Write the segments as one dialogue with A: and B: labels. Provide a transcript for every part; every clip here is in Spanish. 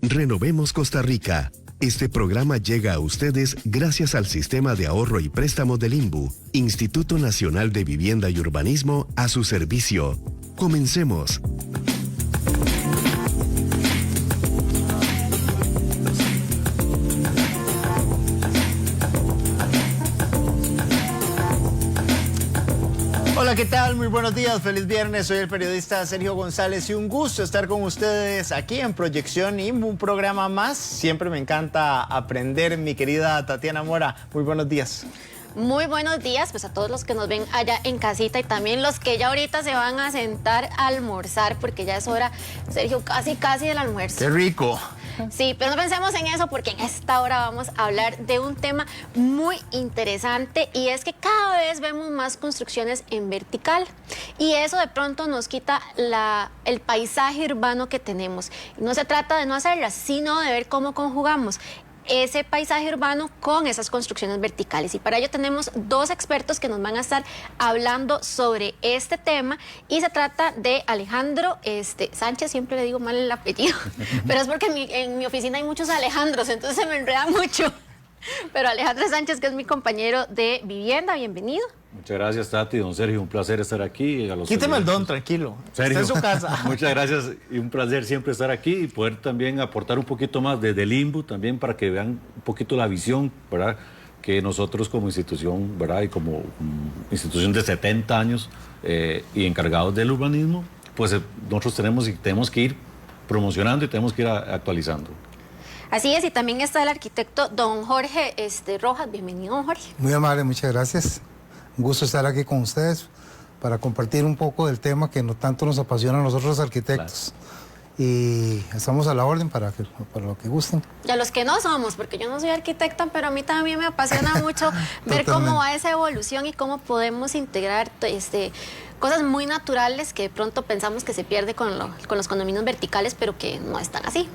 A: Renovemos Costa Rica. Este programa llega a ustedes gracias al Sistema de Ahorro y Préstamo del INBU, Instituto Nacional de Vivienda y Urbanismo, a su servicio. Comencemos.
B: Hola, ¿qué tal? Muy buenos días, feliz viernes. Soy el periodista Sergio González y un gusto estar con ustedes aquí en Proyección INBU, un programa más. Siempre me encanta aprender, mi querida Tatiana Mora. Muy buenos días.
C: Muy buenos días, pues a todos los que nos ven allá en casita y también los que ya ahorita se van a sentar a almorzar, porque ya es hora, Sergio, casi del almuerzo.
B: ¡Qué rico!
C: Sí, pero no pensemos en eso porque en esta hora vamos a hablar de un tema muy interesante y es que cada vez vemos más construcciones en vertical y eso de pronto nos quita el paisaje urbano que tenemos. Y no se trata de no hacerlas, sino de ver cómo conjugamos ese paisaje urbano con esas construcciones verticales. Y para ello tenemos dos expertos que nos van a estar hablando sobre este tema y se trata de Alejandro Sánchez, siempre le digo mal el apellido, pero es porque en mi oficina hay muchos Alejandros, entonces se me enreda mucho. Pero Alejandro Sánchez, que es mi compañero de vivienda, bienvenido.
D: Muchas gracias, Tati, don Sergio, un placer estar aquí.
B: Quíteme el don, tranquilo.
D: Sergio,
B: está en su casa.
D: Muchas gracias y un placer siempre estar aquí y poder también aportar un poquito más desde el INBU también para que vean un poquito la visión, ¿verdad?, que nosotros como institución, ¿verdad?, y como institución de 70 años y encargados del urbanismo, pues nosotros tenemos que ir promocionando y tenemos que ir actualizando.
C: Así es, y también está el arquitecto don Jorge Rojas. Bienvenido, don Jorge.
E: Muy amable, muchas gracias. Un gusto estar aquí con ustedes para compartir un poco del tema que tanto nos apasiona a nosotros los arquitectos. Claro. Y estamos a la orden para lo que gusten.
C: Y a los que no somos, porque yo no soy arquitecta, pero a mí también me apasiona mucho ver cómo va esa evolución y cómo podemos integrar cosas muy naturales que de pronto pensamos que se pierde con los condominios verticales, pero que no están así.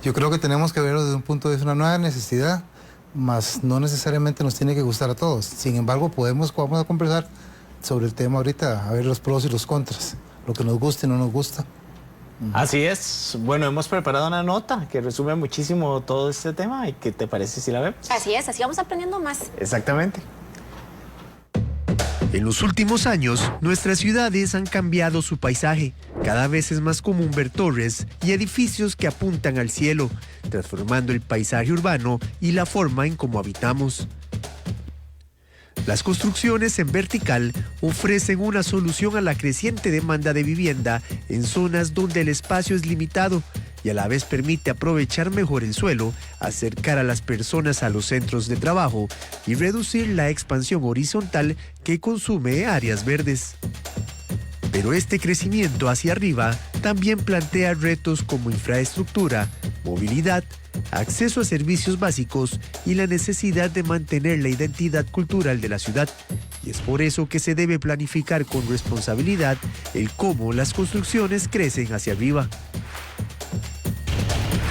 E: Yo creo que tenemos que verlo desde un punto de vista, una nueva necesidad, mas no necesariamente nos tiene que gustar a todos. Sin embargo, vamos a conversar sobre el tema ahorita, a ver los pros y los contras, lo que nos gusta y no nos gusta.
B: Así es. Bueno, hemos preparado una nota que resume muchísimo todo este tema. ¿Y qué te parece si la vemos?
C: Así es, así vamos aprendiendo más.
B: Exactamente.
F: En los últimos años, nuestras ciudades han cambiado su paisaje. Cada vez es más común ver torres y edificios que apuntan al cielo, transformando el paisaje urbano y la forma en cómo habitamos. Las construcciones en vertical ofrecen una solución a la creciente demanda de vivienda en zonas donde el espacio es limitado y a la vez permite aprovechar mejor el suelo, acercar a las personas a los centros de trabajo y reducir la expansión horizontal que consume áreas verdes. Pero este crecimiento hacia arriba también plantea retos como infraestructura, movilidad, acceso a servicios básicos y la necesidad de mantener la identidad cultural de la ciudad. Y es por eso que se debe planificar con responsabilidad el cómo las construcciones crecen hacia arriba.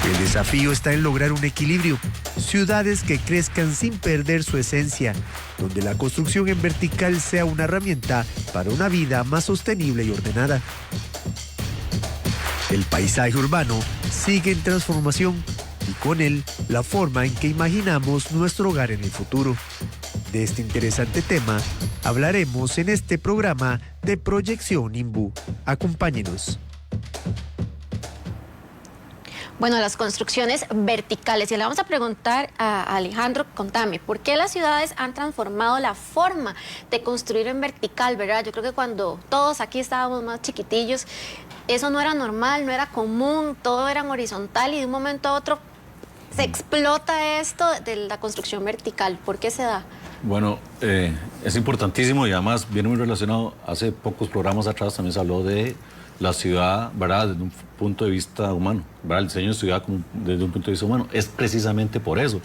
F: El desafío está en lograr un equilibrio, ciudades que crezcan sin perder su esencia, donde la construcción en vertical sea una herramienta para una vida más sostenible y ordenada. El paisaje urbano sigue en transformación y con él la forma en que imaginamos nuestro hogar en el futuro. De este interesante tema hablaremos en este programa de Proyección INBU. Acompáñenos.
C: Bueno, las construcciones verticales. Y le vamos a preguntar a Alejandro, contame, ¿por qué las ciudades han transformado la forma de construir en vertical, verdad? Yo creo que cuando todos aquí estábamos más chiquitillos, eso no era normal, no era común, todo era horizontal y de un momento a otro se explota esto de la construcción vertical. ¿Por qué se da?
D: Bueno, es importantísimo y además viene muy relacionado. Hace pocos programas atrás también se habló de la ciudad, ¿verdad?, desde un punto de vista humano, ¿verdad? El diseño de ciudad desde un punto de vista humano. Es precisamente por eso.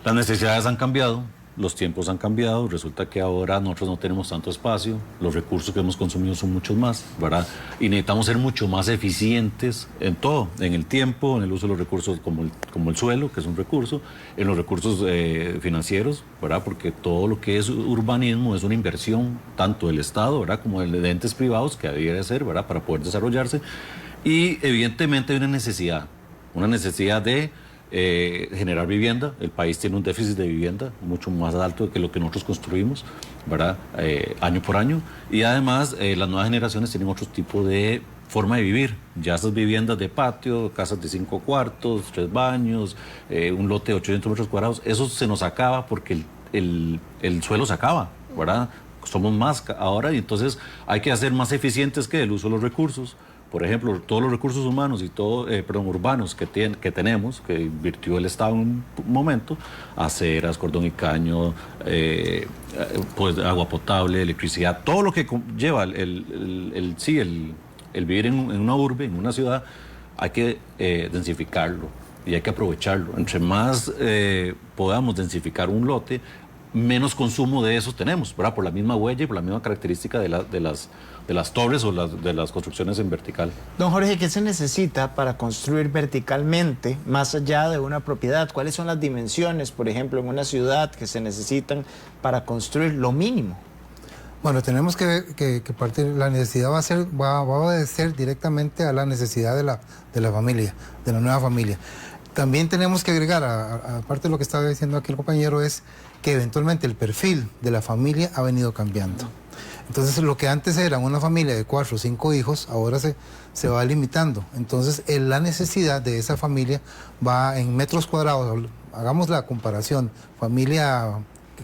D: Las necesidades han cambiado, los tiempos han cambiado, resulta que ahora nosotros no tenemos tanto espacio, los recursos que hemos consumido son muchos más, ¿verdad? Y necesitamos ser mucho más eficientes en todo, en el tiempo, en el uso de los recursos como el suelo, que es un recurso, en los recursos financieros, ¿verdad? Porque todo lo que es urbanismo es una inversión, tanto del Estado, ¿verdad?, como de entes privados, que debería ser, ¿verdad?, para poder desarrollarse. Y evidentemente hay una necesidad una necesidad de generar vivienda. El país tiene un déficit de vivienda mucho más alto que lo que nosotros construimos, ¿verdad? Año por año. Y además las nuevas generaciones tienen otro tipo de forma de vivir. Ya esas viviendas de patio, casas de 5 cuartos, 3 baños, un lote de 800 metros cuadrados, eso se nos acaba porque el suelo se acaba, ¿verdad? Somos más ahora y entonces hay que hacer más eficientes que el uso de los recursos. Por ejemplo, todos los recursos humanos y urbanos que tenemos, que invirtió el Estado en un momento, aceras, cordón y caño, pues agua potable, electricidad, todo lo que lleva el vivir en una urbe, en una ciudad, hay que densificarlo y hay que aprovecharlo. Entre más podamos densificar un lote, menos consumo de eso tenemos, ¿verdad? Por la misma huella y por la misma característica de las torres o de las construcciones en vertical.
B: Don Jorge, ¿qué se necesita para construir verticalmente más allá de una propiedad? ¿Cuáles son las dimensiones, por ejemplo, en una ciudad que se necesitan para construir lo mínimo?
E: Bueno, tenemos que partir, la necesidad va a obedecer directamente a la necesidad de la familia, de la nueva familia. También tenemos que agregar, aparte de lo que estaba diciendo aquí el compañero, es que eventualmente el perfil de la familia ha venido cambiando. Entonces, lo que antes era una familia de 4 o 5 hijos, ahora se va limitando. Entonces, la necesidad de esa familia va en metros cuadrados. Hagamos la comparación,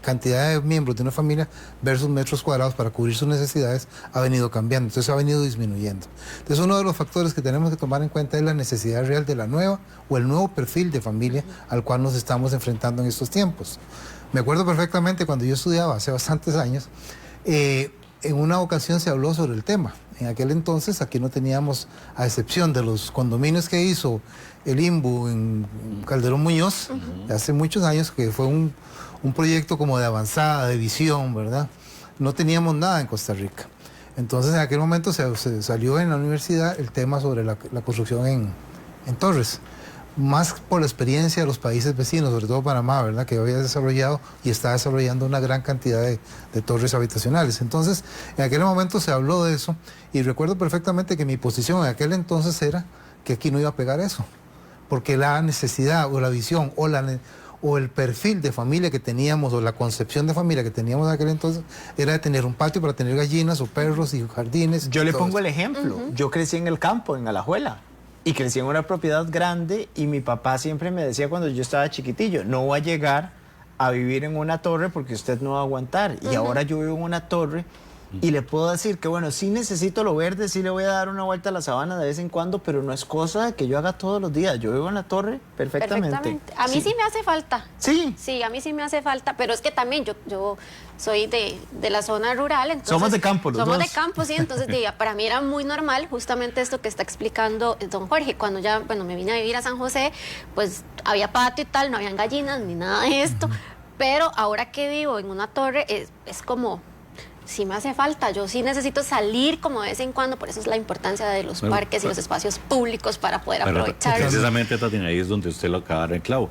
E: cantidad de miembros de una familia versus metros cuadrados para cubrir sus necesidades ha venido cambiando, entonces ha venido disminuyendo. Entonces uno de los factores que tenemos que tomar en cuenta es la necesidad real de la nueva o el nuevo perfil de familia al cual nos estamos enfrentando en estos tiempos. Me acuerdo perfectamente cuando yo estudiaba hace bastantes años, en una ocasión se habló sobre el tema. En aquel entonces aquí no teníamos, a excepción de los condominios que hizo el INBU en Calderón Muñoz, hace muchos años, que fue un proyecto como de avanzada, de visión, ¿verdad? No teníamos nada en Costa Rica. Entonces en aquel momento se salió en la universidad el tema sobre la construcción en torres, más por la experiencia de los países vecinos, sobre todo Panamá, ¿verdad? Que había desarrollado y está desarrollando una gran cantidad de torres habitacionales. Entonces en aquel momento se habló de eso y recuerdo perfectamente que mi posición en aquel entonces era que aquí no iba a pegar eso, porque la necesidad o la visión o el perfil de familia que teníamos o la concepción de familia que teníamos en aquel entonces era de tener un patio para tener gallinas o perros y jardines.
B: Yo le pongo el ejemplo. Yo crecí en el campo, en Alajuela, y crecí en una propiedad grande y mi papá siempre me decía cuando yo estaba chiquitillo, no va a llegar a vivir en una torre porque usted no va a aguantar. Y ahora yo vivo en una torre y le puedo decir que bueno, sí necesito lo verde, sí le voy a dar una vuelta a la sabana de vez en cuando, pero no es cosa que yo haga todos los días. Yo vivo en la torre perfectamente.
C: A mí sí me hace falta.
B: Sí.
C: Sí, a mí sí me hace falta, pero es que también yo soy de la zona rural. Entonces,
B: somos de campo los dos.
C: Somos de campo, sí, entonces para mí era muy normal justamente esto que está explicando don Jorge. Cuando ya, me vine a vivir a San José, pues había patio y tal, no habían gallinas ni nada de esto, pero ahora que vivo en una torre es como... Sí me hace falta, yo sí necesito salir como de vez en cuando, por eso es la importancia de los parques y los espacios públicos para poder aprovechar.
D: Precisamente, Tatiana, ahí es donde usted lo acaba de dar en clavo.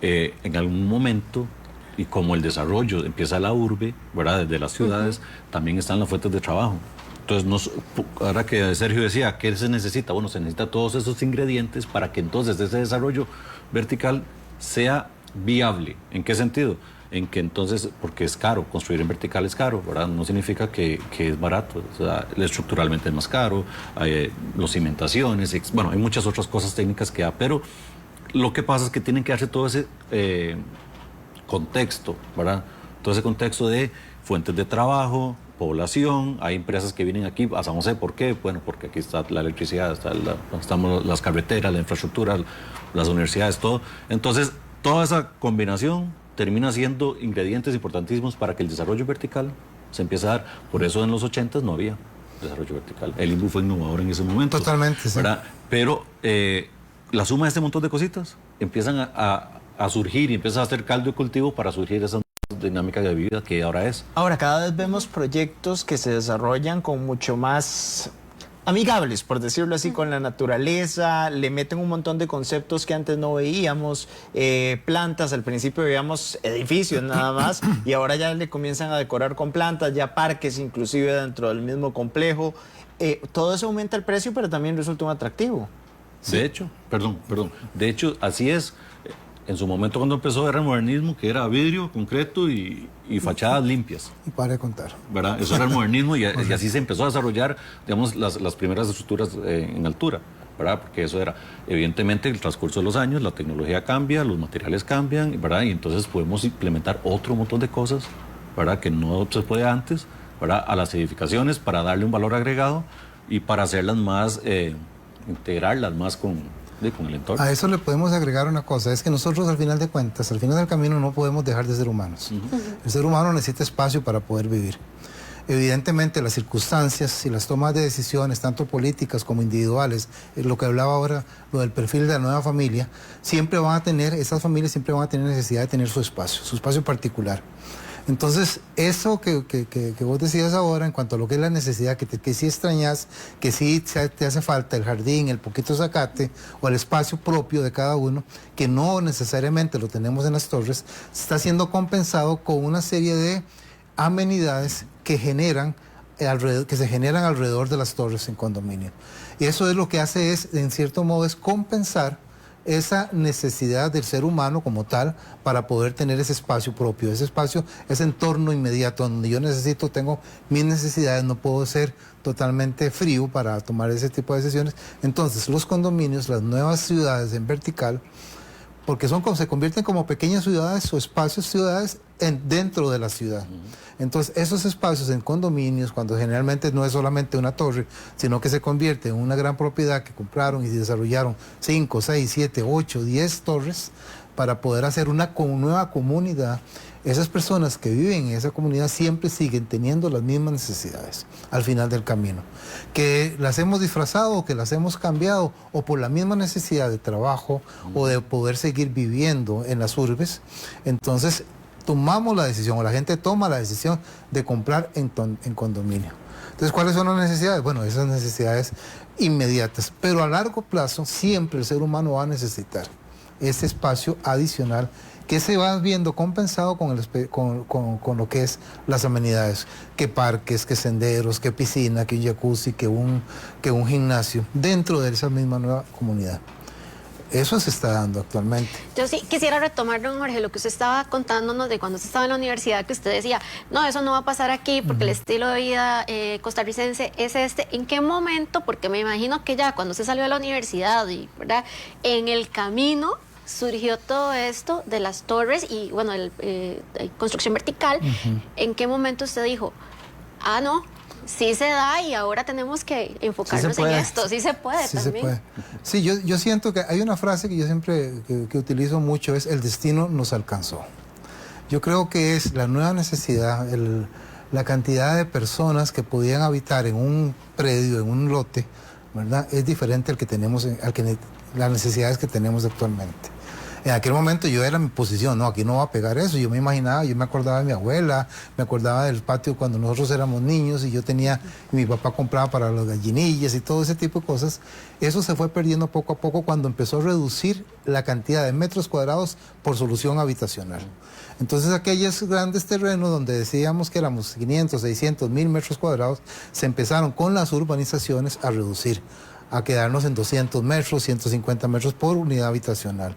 D: En algún momento, y como el desarrollo empieza la urbe, ¿verdad? Desde las ciudades, también están las fuentes de trabajo. Entonces, ahora que Sergio decía, ¿qué se necesita? Bueno, se necesita todos esos ingredientes para que entonces ese desarrollo vertical sea viable. ¿En qué sentido? En que entonces, porque es caro, construir en vertical es caro, ¿verdad? No significa que es barato, o sea, estructuralmente es más caro, hay las cimentaciones, hay muchas otras cosas técnicas que da, pero lo que pasa es que tienen que darse todo ese contexto, ¿verdad? Todo ese contexto de fuentes de trabajo, población, hay empresas que vienen aquí a San José, ¿por qué? Bueno, porque aquí está la electricidad, estamos las carreteras, la infraestructura, las universidades, todo. Entonces, toda esa combinación termina siendo ingredientes importantísimos para que el desarrollo vertical se empiece a dar. Por eso en los 80s no había desarrollo vertical. El INBU fue innovador en ese momento.
E: Totalmente, sí.
D: ¿Verdad? Pero la suma de este montón de cositas empiezan a surgir y empiezan a hacer caldo de cultivo para surgir esa dinámica de vida que ahora es.
B: Ahora, cada vez vemos proyectos que se desarrollan con mucho más amigables, por decirlo así, con la naturaleza, le meten un montón de conceptos que antes no veíamos, plantas, al principio veíamos edificios nada más y ahora ya le comienzan a decorar con plantas, ya parques inclusive dentro del mismo complejo. Todo eso aumenta el precio, pero también resulta un atractivo.
D: De hecho, de hecho, así es. En su momento cuando empezó era el modernismo, que era vidrio, concreto y fachadas limpias.
E: Y para de contar.
D: ¿Verdad? Eso era el modernismo y así se empezó a desarrollar, digamos, las primeras estructuras en altura, ¿verdad? Porque eso era, evidentemente, el transcurso de los años, la tecnología cambia, los materiales cambian, ¿verdad? Y entonces podemos implementar otro montón de cosas, ¿verdad? Que no se puede antes, ¿verdad? A las edificaciones para darle un valor agregado y para hacerlas más, integrarlas más con el entorno.
E: A eso le podemos agregar una cosa, es que nosotros al final de cuentas, al final del camino no podemos dejar de ser humanos. El ser humano necesita espacio para poder vivir. Evidentemente las circunstancias y las tomas de decisiones, tanto políticas como individuales, lo que hablaba ahora, lo del perfil de la nueva familia, esas familias siempre van a tener necesidad de tener su espacio particular. Entonces, eso que vos decías ahora en cuanto a lo que es la necesidad, que sí extrañas, que sí te hace falta el jardín, el poquito zacate o el espacio propio de cada uno, que no necesariamente lo tenemos en las torres, está siendo compensado con una serie de amenidades que se generan alrededor de las torres en condominio. Y eso es lo que hace en cierto modo, es compensar esa necesidad del ser humano como tal para poder tener ese espacio propio, ese espacio, ese entorno inmediato donde yo tengo mis necesidades, no puedo ser totalmente frío para tomar ese tipo de decisiones. Entonces los condominios, las nuevas ciudades en vertical, porque se convierten como pequeñas ciudades o espacios ciudades dentro de la ciudad. Entonces, esos espacios en condominios, cuando generalmente no es solamente una torre, sino que se convierte en una gran propiedad que compraron y desarrollaron 5, 6, 7, 8, 10 torres para poder hacer una nueva comunidad, esas personas que viven en esa comunidad siempre siguen teniendo las mismas necesidades al final del camino. Que las hemos disfrazado o que las hemos cambiado o por la misma necesidad de trabajo o de poder seguir viviendo en las urbes, entonces tomamos la decisión o la gente toma la decisión de comprar en condominio. Entonces, ¿cuáles son las necesidades? Bueno, esas necesidades inmediatas, pero a largo plazo siempre el ser humano va a necesitar ese espacio adicional que se va viendo compensado con lo que es las amenidades, que parques, que senderos, que piscina, que un jacuzzi, que un gimnasio, dentro de esa misma nueva comunidad. Eso se está dando actualmente.
C: Yo sí quisiera retomar, don Jorge, lo que usted estaba contándonos de cuando usted estaba en la universidad, que usted decía, no, eso no va a pasar aquí porque el estilo de vida costarricense es este. ¿En qué momento? Porque me imagino que ya cuando usted salió de la universidad, ¿verdad? En el camino surgió todo esto de las torres y, bueno, construcción vertical. ¿En qué momento usted dijo, no, sí se da y ahora tenemos que enfocarnos en esto? Sí se puede también. Se puede.
E: Sí, yo siento que hay una frase que yo siempre que utilizo mucho, es el destino nos alcanzó. Yo creo que es la nueva necesidad, la cantidad de personas que podían habitar en un predio, en un lote, ¿verdad? Es diferente al que tenemos, las necesidades que tenemos actualmente. En aquel momento yo era mi posición, no, aquí no va a pegar eso. Yo me imaginaba, yo me acordaba de mi abuela, me acordaba del patio cuando nosotros éramos niños y mi papá compraba para las gallinillas y todo ese tipo de cosas. Eso se fue perdiendo poco a poco cuando empezó a reducir la cantidad de metros cuadrados por solución habitacional. Entonces aquellos grandes terrenos donde decíamos que éramos 500, 600, 1000 metros cuadrados, se empezaron con las urbanizaciones a reducir, a quedarnos en 200 metros, 150 metros por unidad habitacional.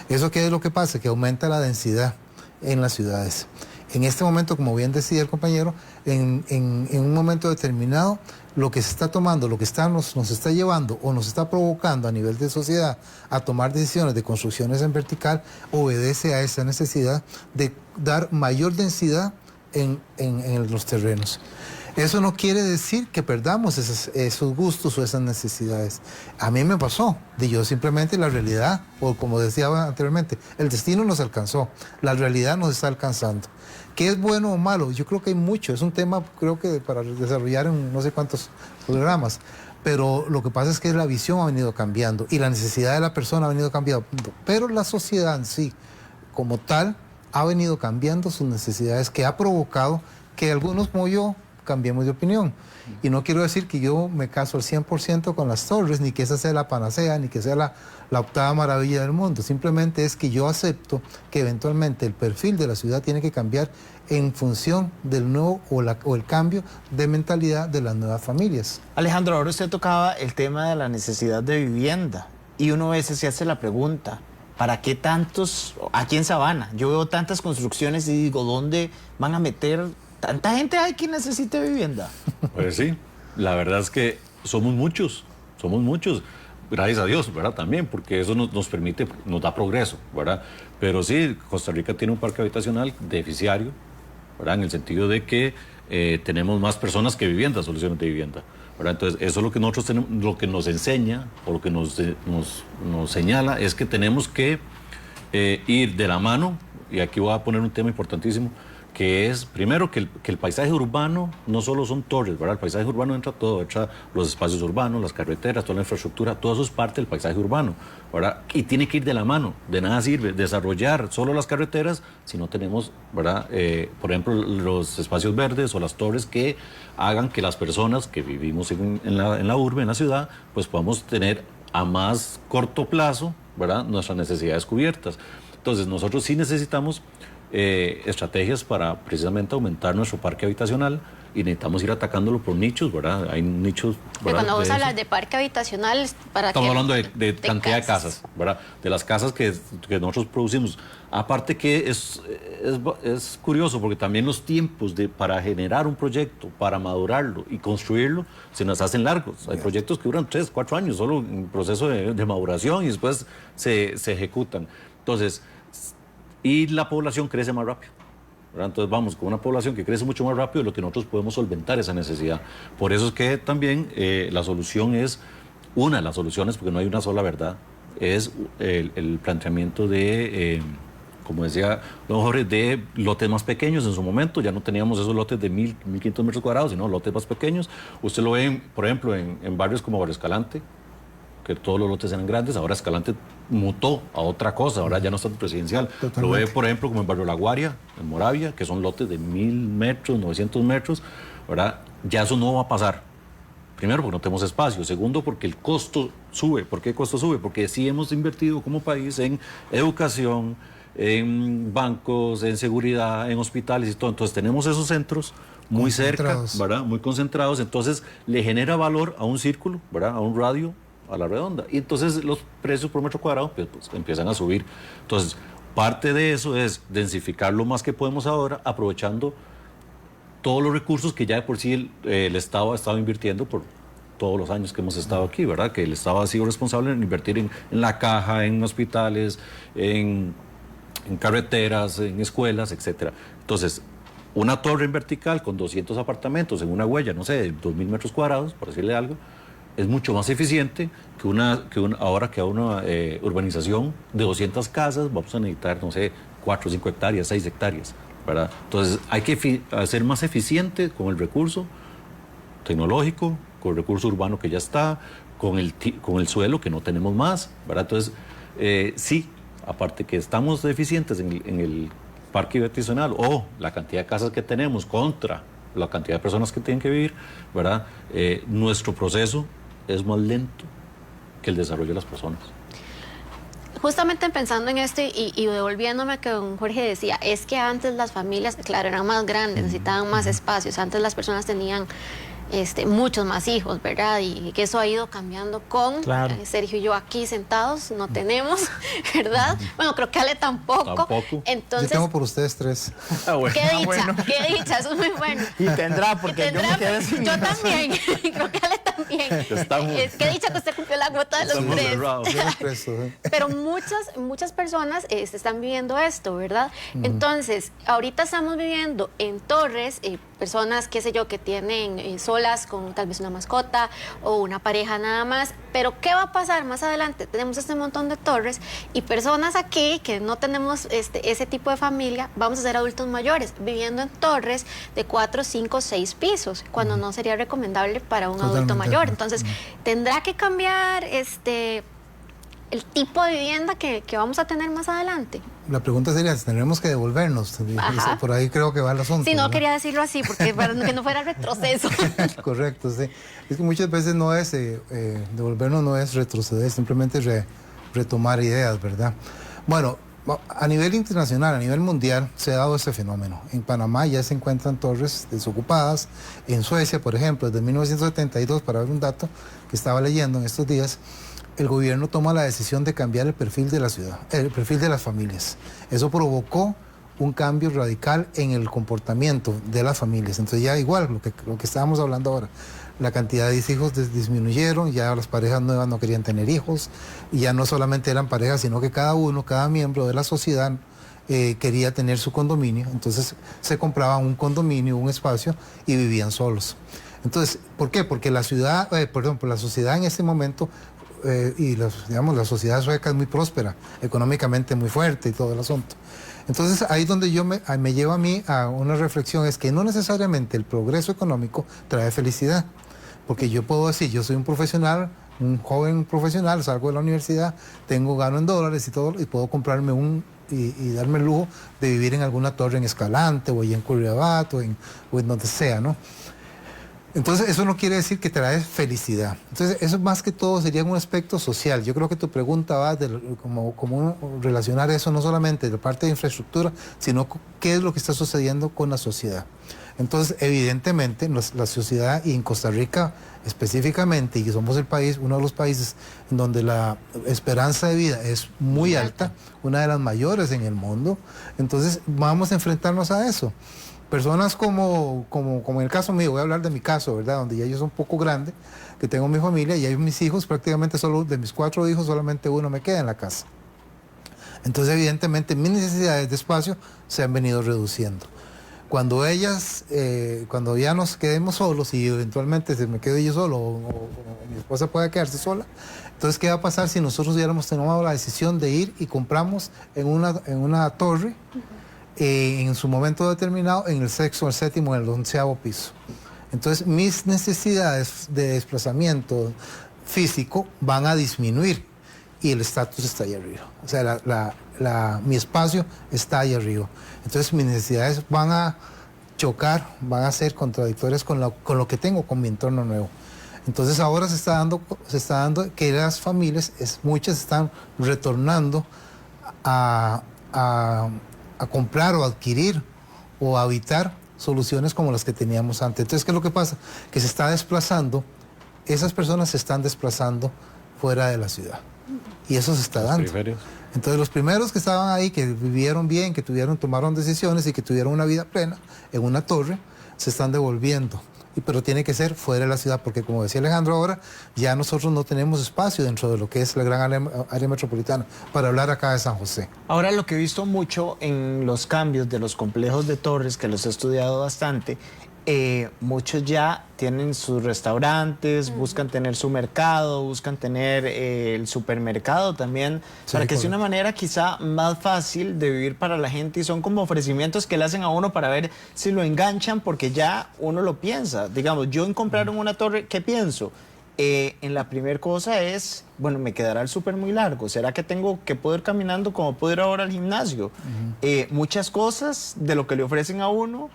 E: ¿Eso qué es lo que pasa? Que aumenta la densidad en las ciudades. En este momento, como bien decía el compañero, en un momento determinado, lo que se está tomando, lo que nos está llevando o nos está provocando a nivel de sociedad a tomar decisiones de construcciones en vertical, obedece a esa necesidad de dar mayor densidad en los terrenos. Eso no quiere decir que perdamos esos gustos o esas necesidades. A mí me pasó, yo simplemente la realidad, o como decía anteriormente, el destino nos alcanzó, la realidad nos está alcanzando. ¿Qué es bueno o malo? Yo creo que hay mucho, es un tema creo que para desarrollar en no sé cuántos programas, pero lo que pasa es que la visión ha venido cambiando y la necesidad de la persona ha venido cambiando, pero la sociedad en sí, como tal, ha venido cambiando sus necesidades, que ha provocado que algunos como yo cambiemos de opinión. Y no quiero decir que yo me caso al 100% con las torres, ni que esa sea la panacea, ni que sea la octava maravilla del mundo. Simplemente es que yo acepto que eventualmente el perfil de la ciudad tiene que cambiar en función del nuevo o el cambio de mentalidad de las nuevas familias.
B: Alejandro, ahora usted tocaba el tema de la necesidad de vivienda. y uno a veces se hace la pregunta, ¿para qué tantos, aquí en Sabana? Yo veo tantas construcciones y digo, ¿dónde van a meter tanta gente hay que necesite vivienda?
D: Pues sí, la verdad es que somos muchos, gracias a Dios, ¿verdad? También, porque eso nos permite, nos da progreso, ¿verdad? Pero sí, Costa Rica tiene un parque habitacional deficiario, ¿verdad? En el sentido de que tenemos más personas que viviendas, soluciones de vivienda, ¿verdad? Entonces, eso es lo que nosotros tenemos, lo que nos enseña, o lo que nos señala, es que tenemos que ir de la mano, y aquí voy a poner un tema importantísimo, que es, primero, que el paisaje urbano no solo son torres, ¿verdad? El paisaje urbano entra todo, entra los espacios urbanos, las carreteras, toda la infraestructura, todo eso es parte del paisaje urbano, ¿verdad? Y tiene que ir de la mano, de nada sirve desarrollar solo las carreteras si no tenemos, ¿verdad? Por ejemplo, los espacios verdes o las torres que hagan que las personas que vivimos en la urbe, en la ciudad, pues podamos tener a más corto plazo, ¿verdad? Nuestras necesidades cubiertas. Entonces, nosotros sí necesitamos estrategias para precisamente aumentar nuestro parque habitacional y necesitamos ir atacándolo por nichos, ¿verdad? Hay nichos, ¿verdad?
C: Cuando vos hablas de parque habitacional, ¿para qué?
D: Estamos hablando de cantidad de casas, ¿verdad? De las casas que nosotros producimos. Aparte que es curioso porque también los tiempos para generar un proyecto, para madurarlo y construirlo, se nos hacen largos. Hay proyectos que duran 3, 4 años solo en proceso de maduración y después se ejecutan. Entonces, y la población crece más rápido, ¿verdad? Entonces vamos con una población que crece mucho más rápido de lo que nosotros podemos solventar esa necesidad. Por eso es que también la solución es, una de las soluciones, porque no hay una sola verdad, es el planteamiento de, como decía don Jorge, de lotes más pequeños. En su momento ya no teníamos esos lotes de 1.000, 1.500 metros cuadrados, sino lotes más pequeños. Usted lo ve, por ejemplo, en barrios como Barrio Escalante, que todos los lotes eran grandes, ahora Escalante mutó a otra cosa, ahora ya no es tan presidencial. Totalmente. Lo ve, por ejemplo, como en Barrio La Guaria, en Moravia, que son lotes de 1.000 metros, 900 metros, ¿verdad? Ya eso no va a pasar. Primero, porque no tenemos espacio. Segundo, porque el costo sube. ¿Por qué el costo sube? Porque sí hemos invertido como país en educación, en bancos, en seguridad, en hospitales y todo. Entonces tenemos esos centros muy cerca, ¿verdad? Muy concentrados. Entonces le genera valor a un círculo, ¿verdad? A un radio, a la redonda. Y entonces los precios por metro cuadrado pues, empiezan a subir. Entonces, parte de eso es densificar lo más que podemos ahora, aprovechando todos los recursos que ya de por sí el Estado ha estado invirtiendo por todos los años que hemos estado aquí, ¿verdad? Que el Estado ha sido responsable en invertir en la caja, en hospitales, en carreteras, en escuelas, etcétera. Entonces, una torre en vertical con 200 apartamentos en una huella, no sé, de 2.000 metros cuadrados, por decirle algo, es mucho más eficiente que una urbanización de 200 casas. Vamos a necesitar, no sé, 4 o 5 hectáreas, 6 hectáreas, ¿verdad? Entonces hay que ser más eficiente con el recurso tecnológico, con el recurso urbano que ya está, con el suelo que no tenemos más, ¿verdad? Entonces, sí, aparte que estamos deficientes en el parque habitacional o la cantidad de casas que tenemos contra la cantidad de personas que tienen que vivir, ¿verdad? Nuestro proceso es más lento que el desarrollo de las personas.
C: Justamente pensando en esto y devolviéndome a que don Jorge decía, es que antes las familias, claro, eran más grandes, necesitaban más espacios, antes las personas tenían muchos más hijos, ¿verdad? Y que eso ha ido cambiando con Sergio y yo aquí sentados, no tenemos, ¿verdad? Bueno, creo que Ale tampoco. Entonces,
E: yo tengo por ustedes 3.
C: Bueno. Qué dicha, eso es muy bueno.
B: Y tendrá, porque yo me quedé sin
C: yo también, creo que Ale también. Qué dicha que usted cumplió la cuota de los 3. Pero muchas personas están viviendo esto, ¿verdad? Entonces, ahorita estamos viviendo en torres, personas, qué sé yo, que tienen solas con tal vez una mascota o una pareja nada más, pero ¿qué va a pasar más adelante? Tenemos este montón de torres y personas aquí que no tenemos ese tipo de familia, vamos a ser adultos mayores viviendo en torres de 4, 5, 6 pisos, cuando no sería recomendable para un adulto mayor. Entonces, tendrá que cambiar el tipo de vivienda que vamos a tener más adelante.
E: La pregunta sería, ¿tendremos que devolvernos? Por ahí creo que va el asunto.
C: Sí, no quería decirlo así, porque para que no fuera retroceso.
E: Correcto, sí. Es que muchas veces no es, devolvernos no es retroceder, simplemente retomar ideas, ¿verdad? Bueno, a nivel internacional, a nivel mundial, se ha dado ese fenómeno. En Panamá ya se encuentran torres desocupadas. En Suecia, por ejemplo, desde 1972, para ver un dato que estaba leyendo en estos días, el gobierno toma la decisión de cambiar el perfil de la ciudad, el perfil de las familias. Eso provocó un cambio radical en el comportamiento de las familias. Entonces ya igual, lo que estábamos hablando ahora, la cantidad de hijos disminuyeron, ya las parejas nuevas no querían tener hijos, y ya no solamente eran parejas, sino que cada miembro de la sociedad quería tener su condominio. Entonces se compraban un condominio, un espacio, y vivían solos. Entonces, ¿por qué? Porque la ciudad, la sociedad en ese momento, la sociedad sueca es muy próspera, económicamente muy fuerte y todo el asunto. Entonces ahí donde me lleva a mí a una reflexión, es que no necesariamente el progreso económico trae felicidad, porque yo puedo decir, yo soy un profesional, un joven profesional, salgo de la universidad, gano en dólares y todo, y puedo comprarme y darme el lujo de vivir en alguna torre en Escalante, o en Curriabat, o en donde sea, ¿no? Entonces eso no quiere decir que trae felicidad. Entonces eso más que todo sería un aspecto social. Yo creo que tu pregunta va de cómo relacionar eso no solamente de la parte de infraestructura, sino qué es lo que está sucediendo con la sociedad. Entonces evidentemente la sociedad, y en Costa Rica específicamente, y que somos uno de los países en donde la esperanza de vida es muy alta, una de las mayores en el mundo, entonces vamos a enfrentarnos a eso. Personas como en el caso mío, voy a hablar de mi caso, ¿verdad? Donde ya yo soy un poco grande, que tengo mi familia y hay mis hijos, prácticamente solo de mis 4 hijos, solamente uno me queda en la casa. Entonces, evidentemente, mis necesidades de espacio se han venido reduciendo. Cuando ya nos quedemos solos y eventualmente se me quedo yo solo o mi esposa pueda quedarse sola, entonces, ¿qué va a pasar si nosotros hubiéramos tomado la decisión de ir y compramos en una torre, en su momento determinado, en el 6º, el 7º, en el 11º piso? Entonces mis necesidades de desplazamiento físico van a disminuir y el estatus está ahí arriba. O sea, mi espacio está ahí arriba. Entonces mis necesidades van a chocar, van a ser contradictorias con lo que tengo, con mi entorno nuevo. Entonces ahora se está dando que las familias, muchas están retornando a comprar o adquirir o habitar soluciones como las que teníamos antes. Entonces, ¿qué es lo que pasa? Que se está desplazando, esas personas se están desplazando fuera de la ciudad. Y eso se está dando. Entonces, los primeros que estaban ahí, que vivieron bien, que tomaron decisiones y que tuvieron una vida plena en una torre, se están devolviendo. Pero tiene que ser fuera de la ciudad, porque como decía Alejandro ahora, ya nosotros no tenemos espacio dentro de lo que es la gran área metropolitana para hablar acá de San José.
B: Ahora, lo que he visto mucho en los cambios de los complejos de torres, que los he estudiado bastante, muchos ya tienen sus restaurantes, buscan tener su mercado, buscan tener el supermercado también, sí, para que sea una manera quizá más fácil de vivir para la gente, y son como ofrecimientos que le hacen a uno para ver si lo enganchan, porque ya uno lo piensa. Digamos, yo en comprar una torre, ¿qué pienso? En la primera cosa es, bueno, me quedará el súper muy largo, ¿será que tengo que poder ir caminando como puedo ir ahora al gimnasio? Muchas cosas de lo que le ofrecen a uno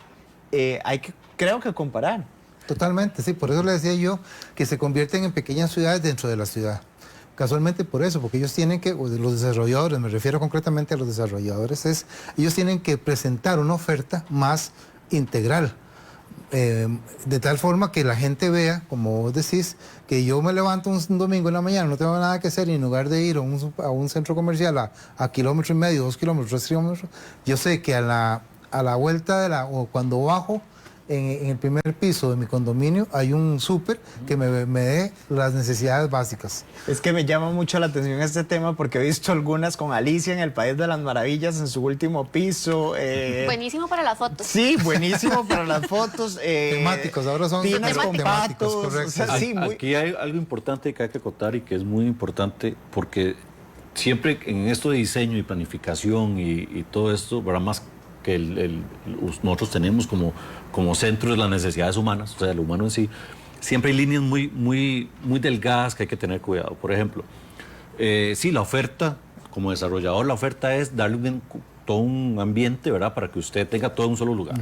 B: creo que comparar.
E: Totalmente, sí, por eso le decía yo que se convierten en pequeñas ciudades dentro de la ciudad. Casualmente por eso, porque ellos tienen que, los desarrolladores, me refiero concretamente a los desarrolladores, ellos tienen que presentar una oferta más integral, de tal forma que la gente vea, como vos decís, que yo me levanto un domingo en la mañana, no tengo nada que hacer, y en lugar de ir a un centro comercial a 1,5 kilómetros, 2 kilómetros, 3 kilómetros, yo sé que a la vuelta o cuando bajo en el primer piso de mi condominio hay un súper que me dé las necesidades básicas.
B: Es que me llama mucho la atención este tema, porque he visto algunas con Alicia en el País de las Maravillas en su último piso.
C: Buenísimo para las fotos.
B: Sí, buenísimo para las fotos.
E: Temáticos, ahora son
B: temáticos,
E: correcto.
B: O sea, sí,
D: aquí hay algo importante que hay que acotar, y que es muy importante, porque siempre en esto de diseño y planificación y todo esto, ¿verdad? Más que nosotros tenemos como centro de las necesidades humanas, o sea, el humano en sí, siempre hay líneas muy delgadas que hay que tener cuidado. Por ejemplo, sí, la oferta, como desarrollador, la oferta es darle todo un ambiente, ¿verdad?, para que usted tenga todo en un solo lugar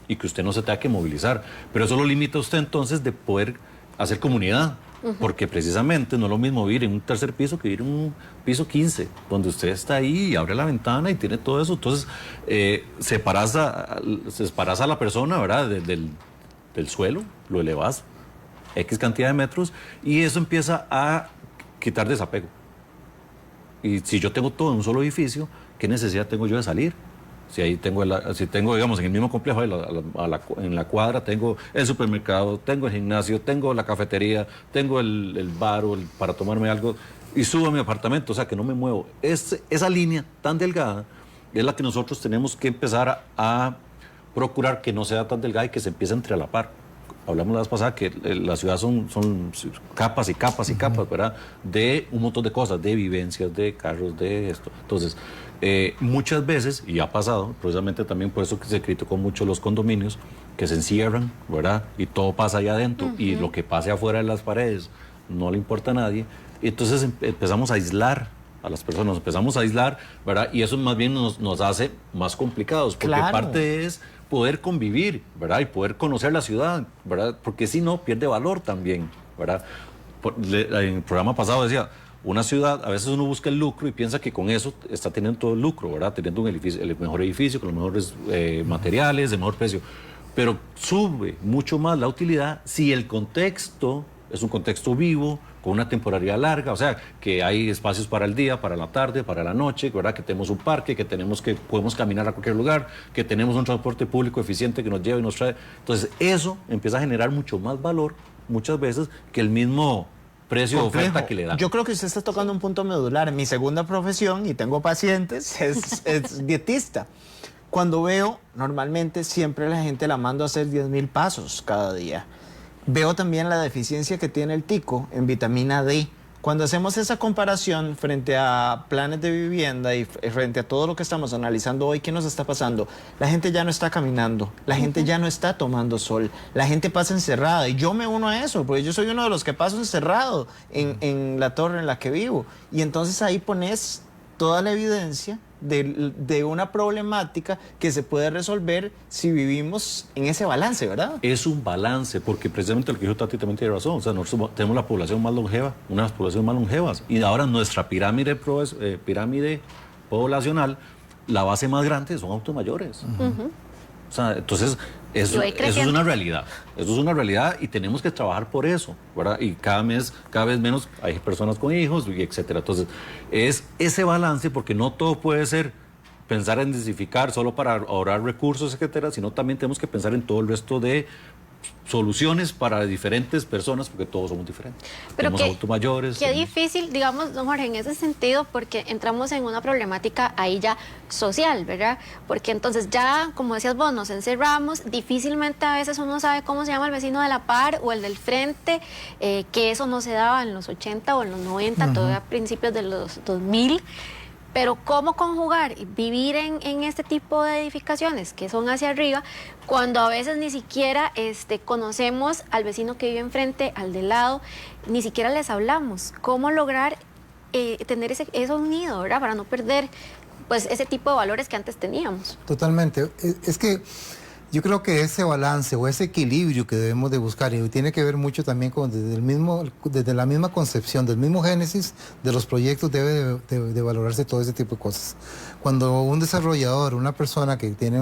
D: y que usted no se tenga que movilizar. Pero eso lo limita a usted entonces de poder hacer comunidad. Porque precisamente no es lo mismo vivir en un tercer piso que vivir en un piso 15, donde usted está ahí y abre la ventana y tiene todo eso. Entonces, separas a la persona, ¿verdad?, del suelo, lo elevas X cantidad de metros, y eso empieza a quitar desapego. Y si yo tengo todo en un solo edificio, ¿qué necesidad tengo yo de salir? Si ahí tengo, digamos, en el mismo complejo, en la cuadra, tengo el supermercado, tengo el gimnasio, tengo la cafetería, tengo el bar para tomarme algo, y subo a mi apartamento, o sea, que no me muevo. Esa línea tan delgada es la que nosotros tenemos que empezar a procurar que no sea tan delgada y que se empiece a entrelapar. Hablamos la vez pasada que la ciudad son capas y capas y capas, ¿verdad? De un montón de cosas, de vivencias, de carros, de esto. Entonces, muchas veces, y ha pasado, precisamente también por eso que se criticó mucho los condominios, que se encierran, ¿verdad? Y todo pasa allá adentro, y lo que pase afuera de las paredes no le importa a nadie. Y entonces empezamos a aislar a las personas, empezamos a aislar, ¿verdad? Y eso más bien nos hace más complicados, porque
B: Claro.
D: parte es poder convivir, ¿verdad? Y poder conocer la ciudad, ¿verdad? Porque si no, pierde valor también, ¿verdad? En el programa pasado decía, una ciudad, a veces uno busca el lucro y piensa que con eso está teniendo todo el lucro, ¿verdad? Teniendo un edificio, el mejor edificio, con los mejores materiales, de mejor precio. Pero sube mucho más la utilidad si el contexto es un contexto vivo, con una temporalidad larga, o sea, que hay espacios para el día, para la tarde, para la noche, ¿verdad? Que tenemos un parque, que podemos caminar a cualquier lugar, que tenemos un transporte público eficiente que nos lleva y nos trae. Entonces, eso empieza a generar mucho más valor, muchas veces, que el mismo precio de oferta que le dan.
B: Yo creo que usted está tocando un punto medular. Mi segunda profesión, y tengo pacientes, es dietista. Cuando veo, normalmente siempre la gente la mando a hacer 10,000 pasos cada día. Veo también la deficiencia que tiene el tico en vitamina D. Cuando hacemos esa comparación frente a planes de vivienda y frente a todo lo que estamos analizando hoy, ¿qué nos está pasando? La gente ya no está caminando, la gente ya no está tomando sol, la gente pasa encerrada. Y yo me uno a eso, porque yo soy uno de los que paso encerrado en la torre en la que vivo. Y entonces ahí pones toda la evidencia de una problemática que se puede resolver si vivimos en ese balance, ¿verdad?
D: Es un balance, porque precisamente lo que dijo Tati también tiene razón. O sea, nosotros tenemos la población más longeva, una de las poblaciones más longevas, y ahora nuestra pirámide poblacional, la base más grande son adultos mayores. O sea, entonces, eso es una realidad. Eso es una realidad y tenemos que trabajar por eso, ¿verdad? Y cada vez menos hay personas con hijos, y etcétera. Entonces, es ese balance, porque no todo puede ser pensar en densificar solo para ahorrar recursos, etcétera, sino también tenemos que pensar en todo el resto de soluciones para diferentes personas, porque todos somos diferentes.
C: Pero
D: tenemos adultos mayores.
C: Qué difícil, digamos, don Jorge, en ese sentido, porque entramos en una problemática ahí ya social, ¿verdad? Porque entonces ya, como decías vos, nos encerramos, difícilmente a veces uno sabe cómo se llama el vecino de la par o el del frente, que eso no se daba en los 80 o en los 90, todavía a principios de los 2000. Pero ¿cómo conjugar y vivir en este tipo de edificaciones que son hacia arriba cuando a veces ni siquiera conocemos al vecino que vive enfrente, al de lado, ni siquiera les hablamos? ¿Cómo lograr tener eso unido, ¿verdad? Para no perder pues ese tipo de valores que antes teníamos.
E: Totalmente. Es que yo creo que ese balance o ese equilibrio que debemos de buscar, y tiene que ver mucho también con desde la misma concepción, del mismo génesis de los proyectos, debe de valorarse todo ese tipo de cosas. Cuando un desarrollador, una persona que tiene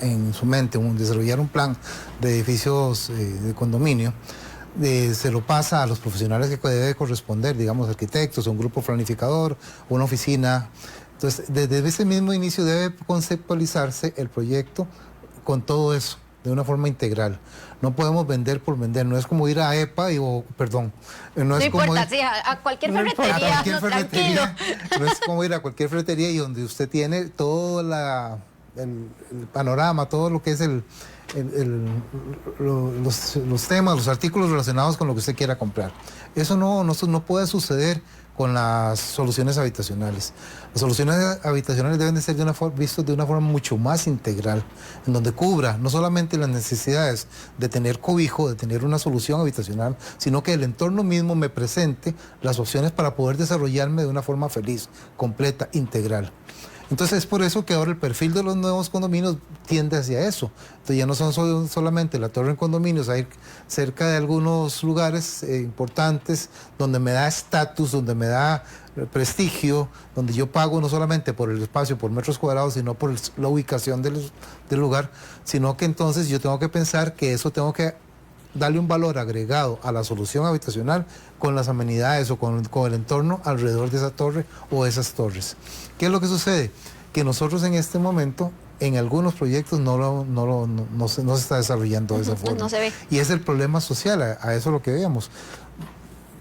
E: en su mente desarrollar un plan de edificios de condominio, se lo pasa a los profesionales que debe corresponder, digamos arquitectos, un grupo planificador, una oficina. Entonces, desde ese mismo inicio debe conceptualizarse el proyecto con todo eso, de una forma integral. No podemos vender por vender, no es como ir a EPA no es como
C: importa, sí, a cualquier ferretería, tranquilo.
E: No es como ir a cualquier ferretería y donde usted tiene todo el panorama, todo lo que es los temas, los artículos relacionados con lo que usted quiera comprar. Eso no puede suceder con las soluciones habitacionales. Las soluciones habitacionales deben de ser vistas de una forma mucho más integral, en donde cubra no solamente las necesidades de tener cobijo, de tener una solución habitacional, sino que el entorno mismo me presente las opciones para poder desarrollarme de una forma feliz, completa, integral. Entonces es por eso que ahora el perfil de los nuevos condominios tiende hacia eso. Entonces ya no son solamente la torre en condominios, hay cerca de algunos lugares importantes donde me da estatus, donde me da prestigio, donde yo pago no solamente por el espacio, por metros cuadrados, sino por la ubicación del lugar, sino que entonces yo tengo que pensar que eso tengo que darle un valor agregado a la solución habitacional con las amenidades o con el entorno alrededor de esa torre o esas torres. ¿Qué es lo que sucede? Que nosotros en este momento, en algunos proyectos no se está desarrollando de esa forma.
C: No se ve.
E: Y es el problema social, a eso es lo que veamos.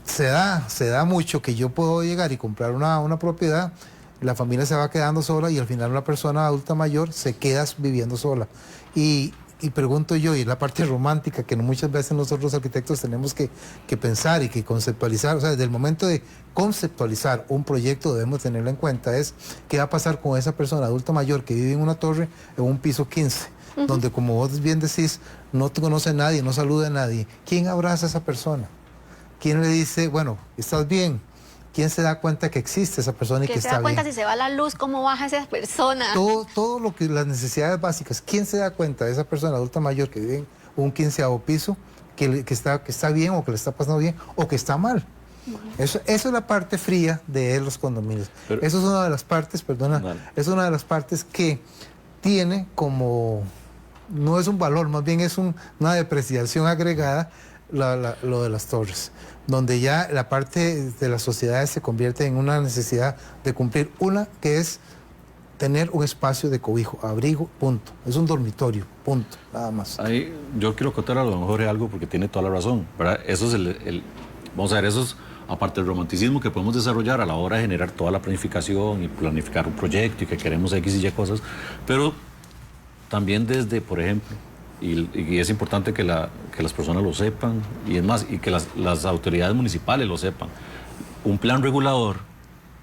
E: Se da mucho que yo puedo llegar y comprar una propiedad, la familia se va quedando sola y al final una persona adulta mayor se queda viviendo sola. Y pregunto yo, y es la parte romántica que muchas veces nosotros los arquitectos tenemos que pensar y que conceptualizar, o sea, desde el momento de conceptualizar un proyecto debemos tenerlo en cuenta, es qué va a pasar con esa persona adulta mayor que vive en una torre en un piso 15, donde como vos bien decís, no te conoce a nadie, no saluda a nadie. ¿Quién abraza a esa persona? ¿Quién le dice, bueno, estás bien? ¿Quién se da cuenta que existe esa persona y que está bien?
C: ¿Quién se da cuenta si se va la luz, cómo baja esa persona?
E: Todo lo que, las necesidades básicas. ¿Quién se da cuenta de esa persona adulta mayor que vive en un 15º piso, que está bien o que le está pasando bien o que está mal? Eso es la parte fría de los condominios. Eso es una de las partes, es una de las partes que tiene como, no es un valor, más bien es una depreciación agregada, lo de las torres, donde ya la parte de las sociedades se convierte en una necesidad de cumplir una que es tener un espacio de cobijo, abrigo, punto. Es un dormitorio, punto, nada más.
D: Ahí yo quiero contar a lo mejor algo porque tiene toda la razón, ¿verdad? Eso es vamos a ver, eso es aparte del romanticismo que podemos desarrollar a la hora de generar toda la planificación y planificar un proyecto y que queremos X y Y cosas, pero también desde, por ejemplo, y es importante que las personas lo sepan, y es más, y que las autoridades municipales lo sepan. Un plan regulador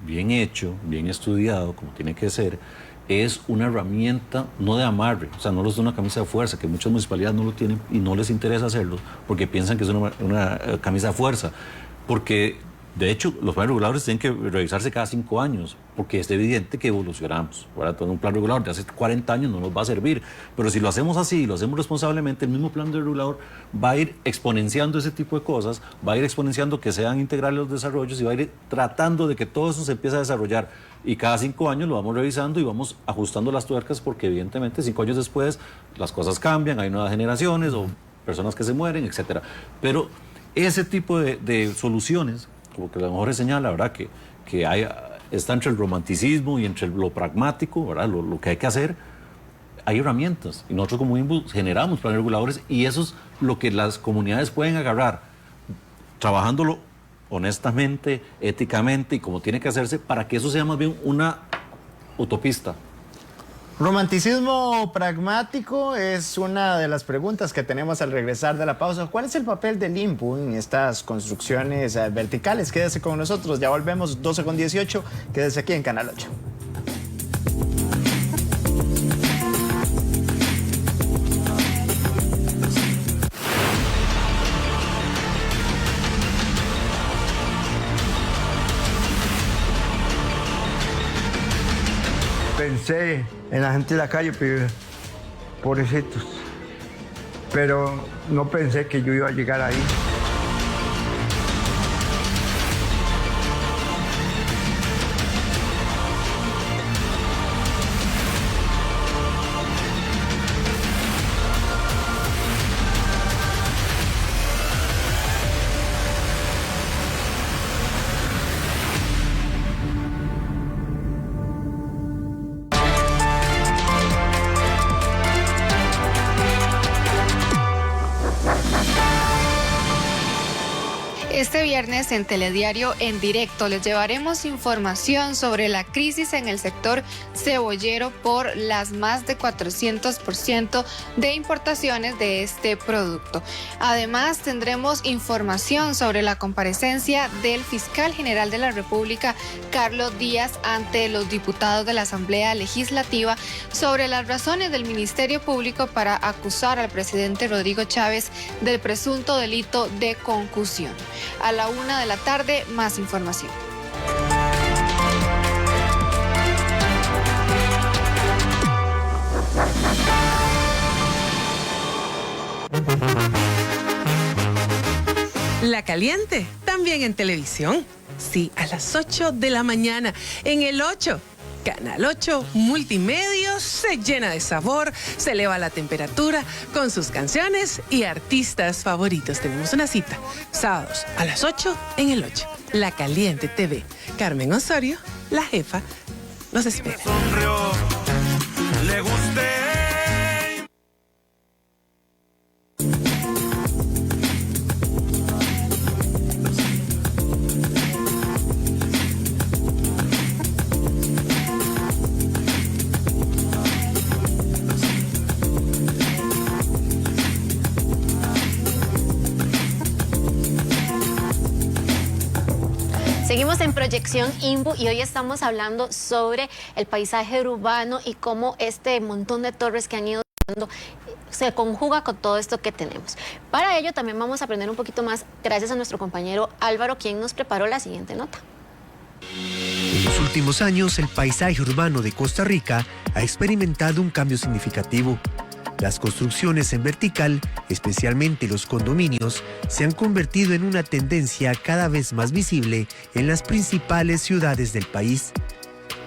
D: bien hecho, bien estudiado, como tiene que ser, es una herramienta no de amarre, o sea, no es una camisa de fuerza, que muchas municipalidades no lo tienen y no les interesa hacerlo, porque piensan que es una camisa de fuerza, porque de hecho los planes reguladores tienen que revisarse cada 5 años, porque es evidente que evolucionamos. Ahora, todo un plan regulador de hace 40 años no nos va a servir, pero si lo hacemos así, lo hacemos responsablemente, el mismo plan de regulador va a ir exponenciando ese tipo de cosas, va a ir exponenciando que sean integrales los desarrollos y va a ir tratando de que todo eso se empiece a desarrollar. Y cada 5 años lo vamos revisando y vamos ajustando las tuercas, porque evidentemente 5 años después las cosas cambian, hay nuevas generaciones o personas que se mueren, etcétera. Pero ese tipo de soluciones, como que a lo mejor señala, ¿verdad? Que está entre el romanticismo y entre lo pragmático, ¿verdad? Lo que hay que hacer. Hay herramientas y nosotros como INBU generamos planes reguladores y eso es lo que las comunidades pueden agarrar, trabajándolo honestamente, éticamente y como tiene que hacerse, para que eso sea más bien una autopista.
B: Romanticismo pragmático es una de las preguntas que tenemos al regresar de la pausa. ¿Cuál es el papel del INBU en estas construcciones verticales? Quédese con nosotros, ya volvemos, 12:18, quédese aquí en Canal 8.
G: Pensé en la gente de la calle, pero pobrecitos. Pero no pensé que yo iba a llegar ahí.
H: Este viernes en Telediario en directo les llevaremos información sobre la crisis en el sector cebollero por las más de 400% de importaciones de este producto. Además tendremos información sobre la comparecencia del fiscal general de la República, Carlos Díaz, ante los diputados de la Asamblea Legislativa sobre las razones del Ministerio Público para acusar al presidente Rodrigo Chávez del presunto delito de concusión. A la 1 de la tarde, más información.
I: La Caliente, también en televisión. Sí, a las 8 de la mañana, en el 8. Canal 8 Multimedios se llena de sabor, se eleva la temperatura con sus canciones y artistas favoritos. Tenemos una cita, sábados a las 8 en el 8. La Caliente TV. Carmen Osorio, la jefa, nos espera.
J: Le guste.
C: Seguimos en Proyección INBU y hoy estamos hablando sobre el paisaje urbano y cómo este montón de torres que han ido se conjuga con todo esto que tenemos. Para ello también vamos a aprender un poquito más gracias a nuestro compañero Álvaro, quien nos preparó la siguiente nota.
F: En los últimos años, el paisaje urbano de Costa Rica ha experimentado un cambio significativo. Las construcciones en vertical, especialmente los condominios, se han convertido en una tendencia cada vez más visible en las principales ciudades del país.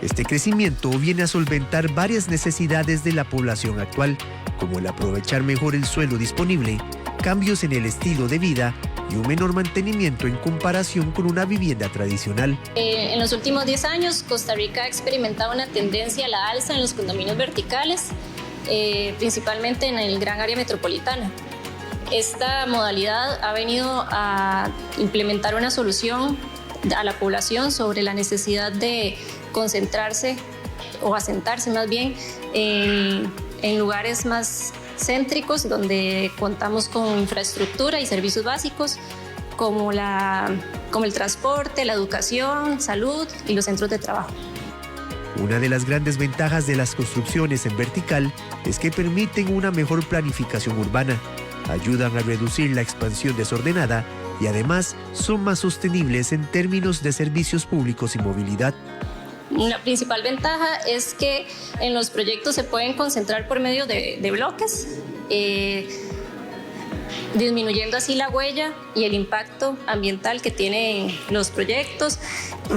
F: Este crecimiento viene a solventar varias necesidades de la población actual, como el aprovechar mejor el suelo disponible, cambios en el estilo de vida y un menor mantenimiento en comparación con una vivienda tradicional.
K: En los últimos 10 años, Costa Rica ha experimentado una tendencia a la alza en los condominios verticales, principalmente en el gran área metropolitana. Esta modalidad ha venido a implementar una solución a la población sobre la necesidad de concentrarse o asentarse más bien en lugares más céntricos donde contamos con infraestructura y servicios básicos como el transporte, la educación, salud y los centros de trabajo.
F: Una de las grandes ventajas de las construcciones en vertical es que permiten una mejor planificación urbana, ayudan a reducir la expansión desordenada y además son más sostenibles en términos de servicios públicos y movilidad.
K: La principal ventaja es que en los proyectos se pueden concentrar por medio de bloques, disminuyendo así la huella y el impacto ambiental que tienen los proyectos.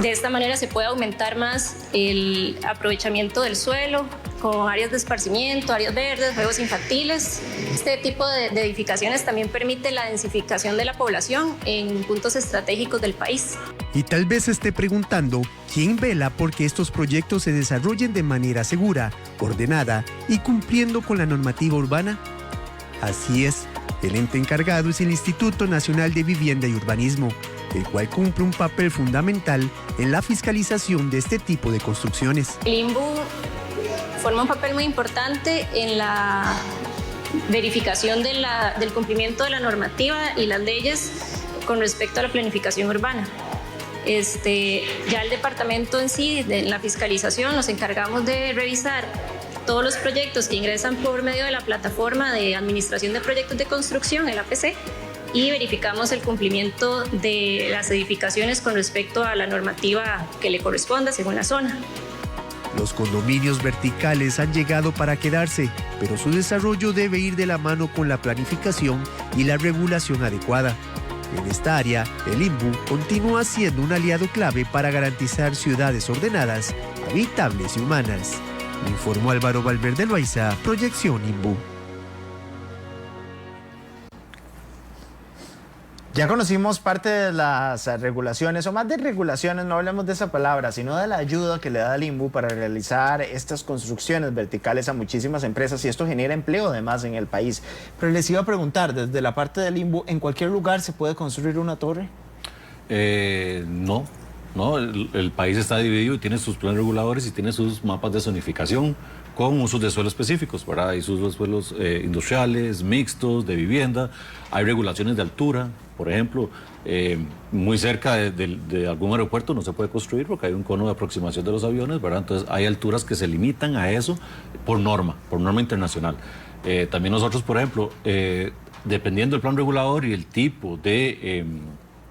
K: De esta manera se puede aumentar más el aprovechamiento del suelo con áreas de esparcimiento, áreas verdes, juegos infantiles. Este tipo de edificaciones también permite la densificación de la población en puntos estratégicos del país.
F: Y tal vez se esté preguntando, ¿quién vela porque estos proyectos se desarrollen de manera segura, ordenada y cumpliendo con la normativa urbana? Así es, el ente encargado es el Instituto Nacional de Vivienda y Urbanismo, el cual cumple un papel fundamental en la fiscalización de este tipo de construcciones.
K: El INBU forma un papel muy importante en la verificación del cumplimiento de la normativa y las leyes con respecto a la planificación urbana. Ya el departamento en sí, de la fiscalización, nos encargamos de revisar todos los proyectos que ingresan por medio de la plataforma de administración de proyectos de construcción, el APC, y verificamos el cumplimiento de las edificaciones con respecto a la normativa que le corresponda según la zona.
F: Los condominios verticales han llegado para quedarse, pero su desarrollo debe ir de la mano con la planificación y la regulación adecuada. En esta área, el INBU continúa siendo un aliado clave para garantizar ciudades ordenadas, habitables y humanas. Informó Álvaro Valverde Loaiza, Proyección INBU.
B: Ya conocimos parte de las regulaciones, o más de regulaciones, no hablemos de esa palabra, sino de la ayuda que le da el INBU para realizar estas construcciones verticales a muchísimas empresas, y esto genera empleo además en el país. Pero les iba a preguntar, desde la parte del INBU, ¿en cualquier lugar se puede construir una torre?
D: No, el país está dividido y tiene sus planes reguladores y tiene sus mapas de zonificación con usos de suelo específicos, ¿verdad? Hay usos de suelos industriales, mixtos, de vivienda, hay regulaciones de altura, por ejemplo, muy cerca de algún aeropuerto no se puede construir porque hay un cono de aproximación de los aviones, ¿verdad? Entonces hay alturas que se limitan a eso por norma internacional. También nosotros, por ejemplo, dependiendo del plan regulador y el tipo de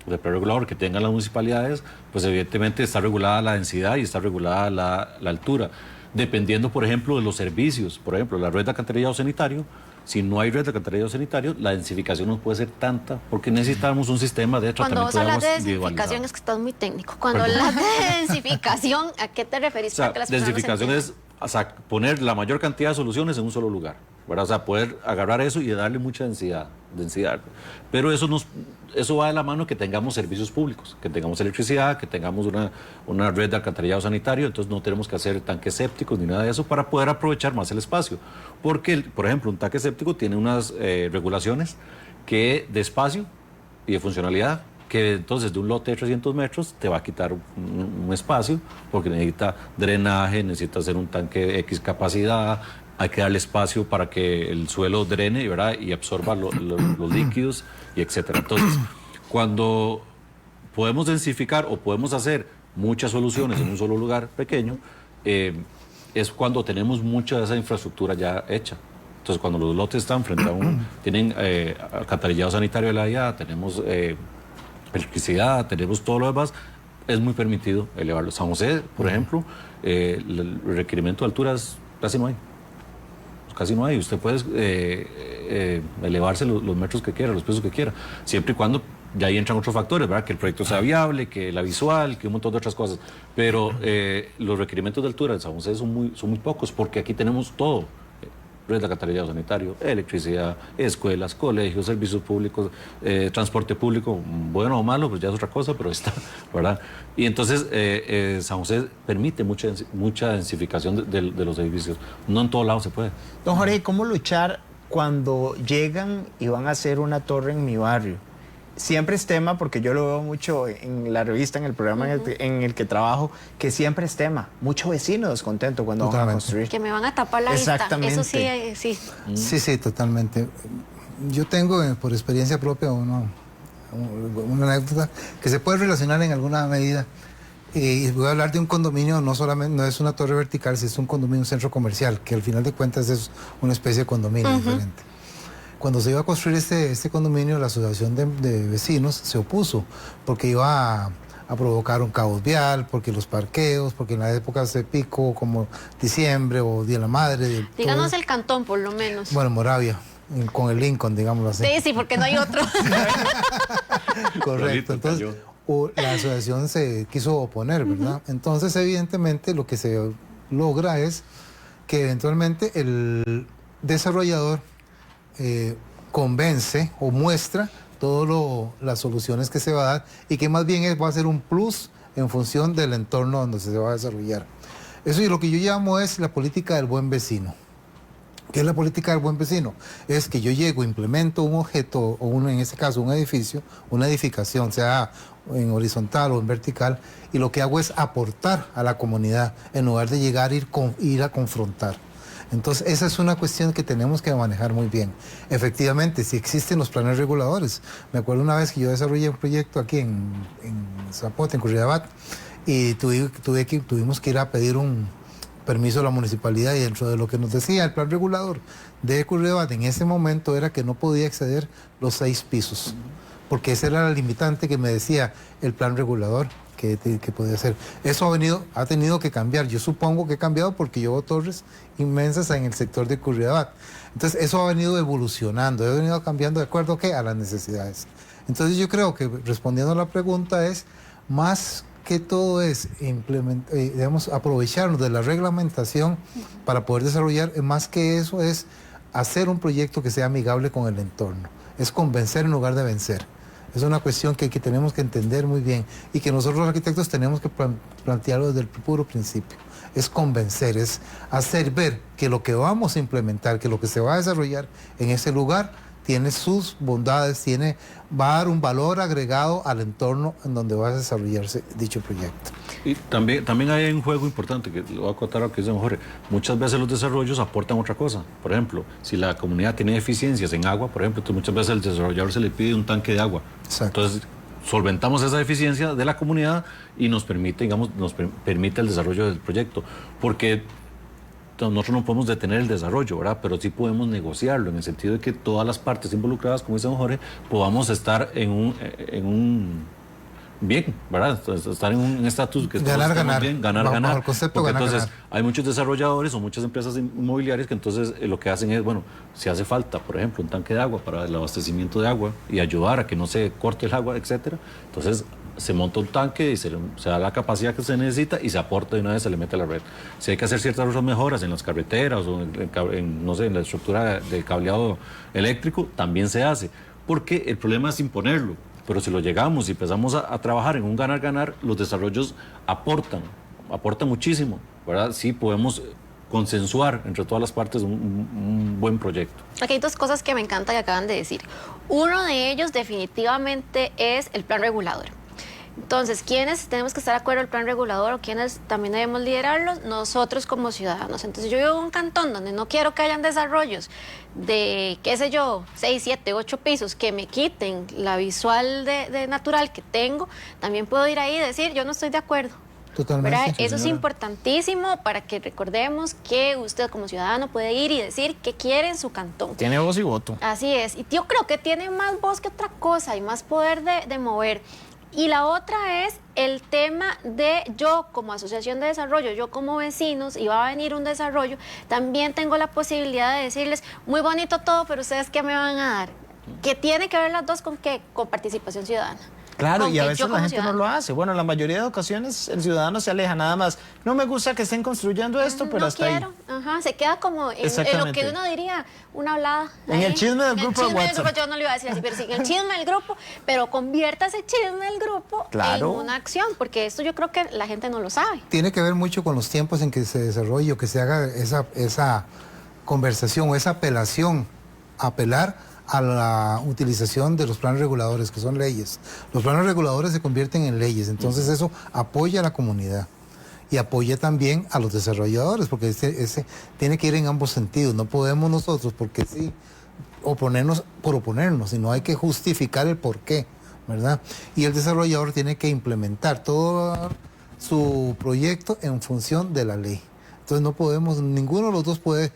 D: plan regulador que tengan las municipalidades, pues evidentemente está regulada la densidad y está regulada la altura. dependiendo, por ejemplo, de los servicios. Por ejemplo, la red de alcantarillado sanitario. Si no hay red de alcantarillado sanitario, la densificación no puede ser tanta porque necesitamos un sistema de tratamiento de aguas
C: Cuando vos hablas de densificación es que estás muy técnico. Cuando hablas de densificación, ¿a qué te referís?
D: O sea,
C: para que las personas
D: densificación es poner la mayor cantidad de soluciones en un solo lugar, ¿verdad? O sea, poder agarrar eso y darle mucha densidad. Pero eso va de la mano que tengamos servicios públicos, que tengamos electricidad, que tengamos una red de alcantarillado sanitario. Entonces no tenemos que hacer tanques sépticos ni nada de eso para poder aprovechar más el espacio. Porque, por ejemplo, un tanque séptico tiene unas regulaciones de espacio y de funcionalidad, que entonces de un lote de 300 metros te va a quitar un espacio porque necesita drenaje, necesita hacer un tanque de X capacidad, hay que darle espacio para que el suelo drene, ¿verdad? Y absorba los líquidos, y etcétera. Entonces, cuando podemos densificar o podemos hacer muchas soluciones en un solo lugar pequeño, es cuando tenemos mucha de esa infraestructura ya hecha. Entonces, cuando los lotes están frente a tienen alcantarillado sanitario de la IA, tenemos electricidad, tenemos todo lo demás, es muy permitido elevarlo. San José, por ejemplo, el requerimiento de alturas casi no hay. Casi no hay. Usted puede elevarse los metros que quiera, los pesos que quiera, siempre y cuando ya ahí entran otros factores, ¿verdad? Que el proyecto sea viable, que la visual, que un montón de otras cosas. Pero los requerimientos de altura en San José son muy pocos, porque aquí tenemos todo. Red de alcantarillado sanitario, electricidad, escuelas, colegios, servicios públicos, transporte público, bueno o malo, pues ya es otra cosa, pero está, ¿verdad? Y entonces San José permite mucha densificación de los edificios. No en todo lado se puede.
B: Don Jorge, ¿cómo luchar cuando llegan y van a hacer una torre en mi barrio? Siempre es tema, porque yo lo veo mucho en la revista, en el programa en el que trabajo, que siempre es tema. Mucho vecino descontento cuando van a construir.
C: Que me van a tapar la vista. Eso sí, sí.
E: Sí, totalmente. Yo tengo, por experiencia propia, una anécdota que se puede relacionar en alguna medida. Y voy a hablar de un condominio, no es una torre vertical, es un condominio, un centro comercial, que al final de cuentas es una especie de condominio diferente. Cuando se iba a construir este condominio, la asociación de vecinos se opuso porque iba a provocar un caos vial, porque los parqueos, porque en las épocas de pico como diciembre o Día de la Madre.
C: Díganos el cantón, por lo menos.
E: Bueno, Moravia, con el Lincoln, digámoslo así.
C: Sí, porque no hay otro.
E: Correcto. Entonces, la asociación se quiso oponer, ¿verdad? Entonces, evidentemente, lo que se logra es que eventualmente el desarrollador convence o muestra todas las soluciones que se va a dar y que más bien va a ser un plus en función del entorno donde se va a desarrollar. Eso es lo que yo llamo es la política del buen vecino. ¿Qué es la política del buen vecino? Es que yo llego, implemento un objeto, o en este caso un edificio, una edificación, sea en horizontal o en vertical, y lo que hago es aportar a la comunidad en lugar de llegar ir a confrontar. Entonces, esa es una cuestión que tenemos que manejar muy bien. Efectivamente, si existen los planes reguladores. Me acuerdo una vez que yo desarrollé un proyecto aquí en Zapote, en Curridabat, y tuvimos que ir a pedir un permiso a la municipalidad, y dentro de lo que nos decía el plan regulador de Curridabat en ese momento era que no podía exceder los 6 pisos, porque esa era la limitante que me decía el plan regulador que podía hacer. Eso ha tenido que cambiar. Yo supongo que ha cambiado porque yo veo torres inmensas en el sector de Curridabat. Entonces, eso ha venido evolucionando, ha venido cambiando de acuerdo a las necesidades. Entonces, yo creo que respondiendo a la pregunta es, más que todo es aprovecharnos de la reglamentación para poder desarrollar, más que eso es hacer un proyecto que sea amigable con el entorno. Es convencer en lugar de vencer. Es una cuestión que tenemos que entender muy bien y que nosotros los arquitectos tenemos que plantearlo desde el puro principio. Es convencer, es hacer ver que lo que vamos a implementar, que lo que se va a desarrollar en ese lugar tiene sus bondades, va a dar un valor agregado al entorno en donde va a desarrollarse dicho proyecto.
D: Y también hay un juego importante, que lo voy a contar a lo que dice don Jorge. Muchas veces los desarrollos aportan otra cosa. Por ejemplo, si la comunidad tiene deficiencias en agua, por ejemplo, muchas veces al desarrollador se le pide un tanque de agua.
E: Exacto.
D: Entonces, solventamos esa deficiencia de la comunidad y nos permite el desarrollo del proyecto. Porque nosotros no podemos detener el desarrollo, ¿verdad? Pero sí podemos negociarlo, en el sentido de que todas las partes involucradas, como dice don Jorge, podamos estar en bien, ¿verdad? Entonces, estar en un estatus que
E: ganar, ganar.
D: Bien, ganar,
E: bajo
D: ganar.
E: el concepto
D: Porque
E: ganar,
D: entonces
E: ganar.
D: hay muchos desarrolladores o muchas empresas inmobiliarias que entonces lo que hacen es, bueno, si hace falta, por ejemplo, un tanque de agua para el abastecimiento de agua y ayudar a que no se corte el agua, etcétera, entonces se monta un tanque y se da la capacidad que se necesita y se aporta de una vez, se le mete a la red. Si hay que hacer ciertas otras mejoras en las carreteras o no sé, en la estructura del cableado eléctrico, también se hace. Porque el problema es imponerlo. Pero si lo llegamos y empezamos a trabajar en un ganar-ganar, los desarrollos aportan muchísimo, ¿verdad? Sí podemos consensuar entre todas las partes un buen proyecto.
C: Aquí hay dos cosas que me encanta que acaban de decir. Uno de ellos definitivamente es el plan regulador. Entonces, ¿quiénes tenemos que estar de acuerdo al plan regulador o quiénes también debemos liderarlos? Nosotros como ciudadanos. Entonces, yo vivo en un cantón donde no quiero que hayan desarrollos de, qué sé yo, 6, 7, 8 pisos que me quiten la visual de natural que tengo. También puedo ir ahí y decir, yo no estoy de acuerdo.
E: Totalmente.
C: ¿Verdad? Eso es
E: señora.
C: importantísimo para que recordemos que usted como ciudadano puede ir y decir qué quiere en su cantón.
B: Tiene voz y voto.
C: Así es. Y yo creo que tiene más voz que otra cosa y más poder de mover. Y la otra es el tema de yo como asociación de desarrollo, yo como vecinos, y va a venir un desarrollo, también tengo la posibilidad de decirles, muy bonito todo, pero ¿ustedes qué me van a dar? Que tiene que ver las dos con ¿qué? Con participación ciudadana.
B: Claro,
C: Con
B: y a
C: que
B: veces
C: yo
B: la
C: como
B: gente no
C: ciudadano.
B: lo hace. Bueno, en la mayoría de ocasiones el ciudadano se aleja nada más. No me gusta que estén construyendo esto, pero
C: no
B: hasta
C: quiero.
B: ahí.
C: Ajá, se queda como en lo
B: Exactamente.
C: que uno diría, una hablada.
B: En el chisme del
C: En el
B: grupo de
C: chisme del
B: WhatsApp.
C: grupo, yo no le iba a decir así, pero sí, en el chisme del grupo, pero convierta ese chisme del grupo
B: Claro.
C: en una acción, porque esto yo creo que la gente no lo sabe.
E: Tiene que ver mucho con los tiempos en que se desarrolle o que se haga esa conversación o esa apelación, apelar a la utilización de los planes reguladores, que son leyes. Los planes reguladores se convierten en leyes, entonces eso apoya a la comunidad y apoya también a los desarrolladores, porque ese tiene que ir en ambos sentidos. No podemos nosotros, porque sí, oponernos por oponernos, sino hay que justificar el porqué, ¿verdad? Y el desarrollador tiene que implementar todo su proyecto en función de la ley. Entonces no podemos, ninguno de los dos puede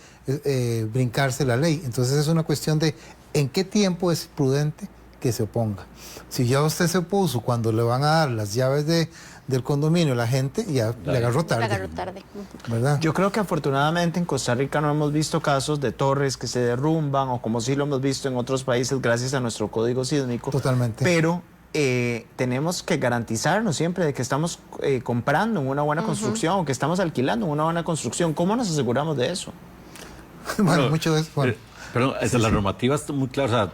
E: brincarse la ley. Entonces es una cuestión de en qué tiempo es prudente que se oponga. Si ya usted se opuso cuando le van a dar las llaves del condominio a la gente, ya le agarró tarde.
C: Le agarró tarde.
E: ¿Verdad?
B: Yo creo que afortunadamente en Costa Rica no hemos visto casos de torres que se derrumban o como sí lo hemos visto en otros países gracias a nuestro código sísmico.
E: Totalmente.
B: Pero tenemos que garantizarnos siempre de que estamos comprando en una buena construcción o que estamos alquilando en una buena construcción. ¿Cómo nos aseguramos de eso?
E: Bueno, mucho de eso. Bueno.
D: Pero la normativa está muy clara. O sea,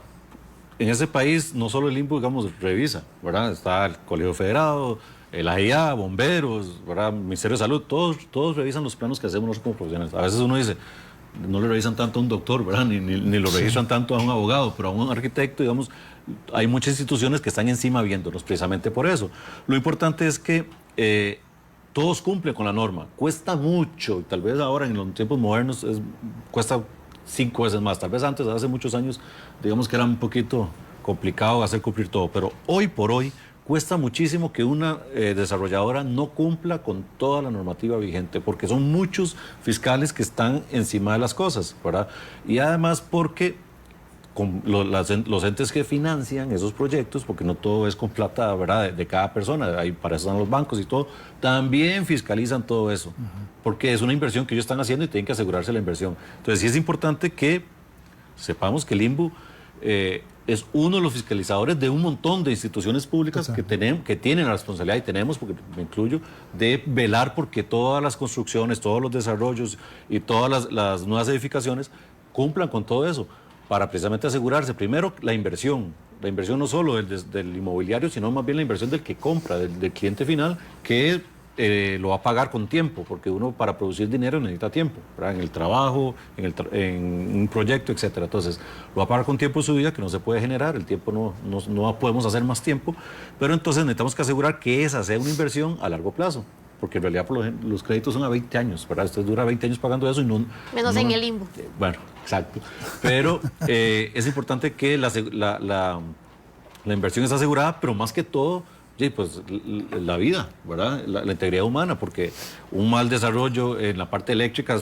D: en ese país no solo el INBU, digamos, revisa, ¿verdad? Está el Colegio Federado, el AIA, bomberos, ¿verdad? Ministerio de Salud, todos revisan los planos que hacemos nosotros como profesionales. A veces uno dice, no le revisan tanto a un doctor, ¿verdad? Ni lo revisan tanto a un abogado, pero a un arquitecto, digamos, hay muchas instituciones que están encima viéndonos precisamente por eso. Lo importante es que todos cumplen con la norma. Cuesta mucho, tal vez ahora en los tiempos modernos cuesta 5 veces más. Tal vez antes, hace muchos años, digamos que era un poquito complicado hacer cumplir todo, pero hoy por hoy cuesta muchísimo que una desarrolladora no cumpla con toda la normativa vigente, porque son muchos fiscales que están encima de las cosas, ¿verdad? Y además porque con los entes que financian esos proyectos, porque no todo es con plata, ¿verdad?, de cada persona, ahí para eso están los bancos y todo, también fiscalizan todo eso, porque es una inversión que ellos están haciendo y tienen que asegurarse la inversión. Entonces sí es importante que sepamos que el INBU es uno de los fiscalizadores de un montón de instituciones públicas que tienen la responsabilidad, y tenemos, porque me incluyo, de velar porque todas las construcciones, todos los desarrollos y todas las nuevas edificaciones cumplan con todo eso, para precisamente asegurarse, primero, la inversión no solo del inmobiliario, sino más bien la inversión del que compra, del cliente final, que lo va a pagar con tiempo, porque uno para producir dinero necesita tiempo, ¿verdad? En el trabajo, en un proyecto, etcétera. Entonces, lo va a pagar con tiempo de su vida, que no se puede generar, el tiempo no podemos hacer más tiempo, pero entonces necesitamos que asegurar que esa sea una inversión a largo plazo, porque en realidad los créditos son a 20 años, ¿verdad? Usted dura 20 años pagando eso y no...
C: Menos en el INBU.
D: Bueno, exacto. Pero es importante que la inversión es asegurada, pero más que todo, pues la vida, ¿verdad? La integridad humana, porque un mal desarrollo en la parte eléctrica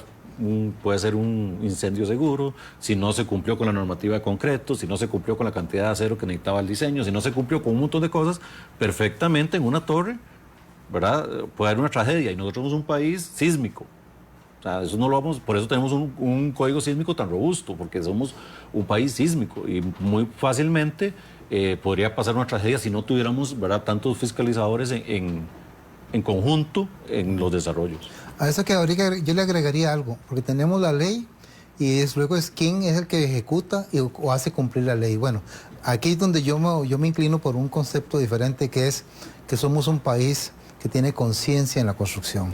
D: puede ser un incendio seguro, si no se cumplió con la normativa de concreto, si no se cumplió con la cantidad de acero que necesitaba el diseño, si no se cumplió con un montón de cosas, perfectamente en una torre, ¿verdad? Puede haber una tragedia, y nosotros somos un país sísmico. O sea, eso no lo vamos, por eso tenemos un código sísmico tan robusto, porque somos un país sísmico y muy fácilmente podría pasar una tragedia si no tuviéramos, ¿verdad?, tantos fiscalizadores en conjunto en los desarrollos.
E: A eso que ahorita yo le agregaría algo, porque tenemos la ley y luego es quién es el que ejecuta o hace cumplir la ley. Bueno, aquí es donde yo me inclino por un concepto diferente, que es que somos un país que tiene conciencia en la construcción.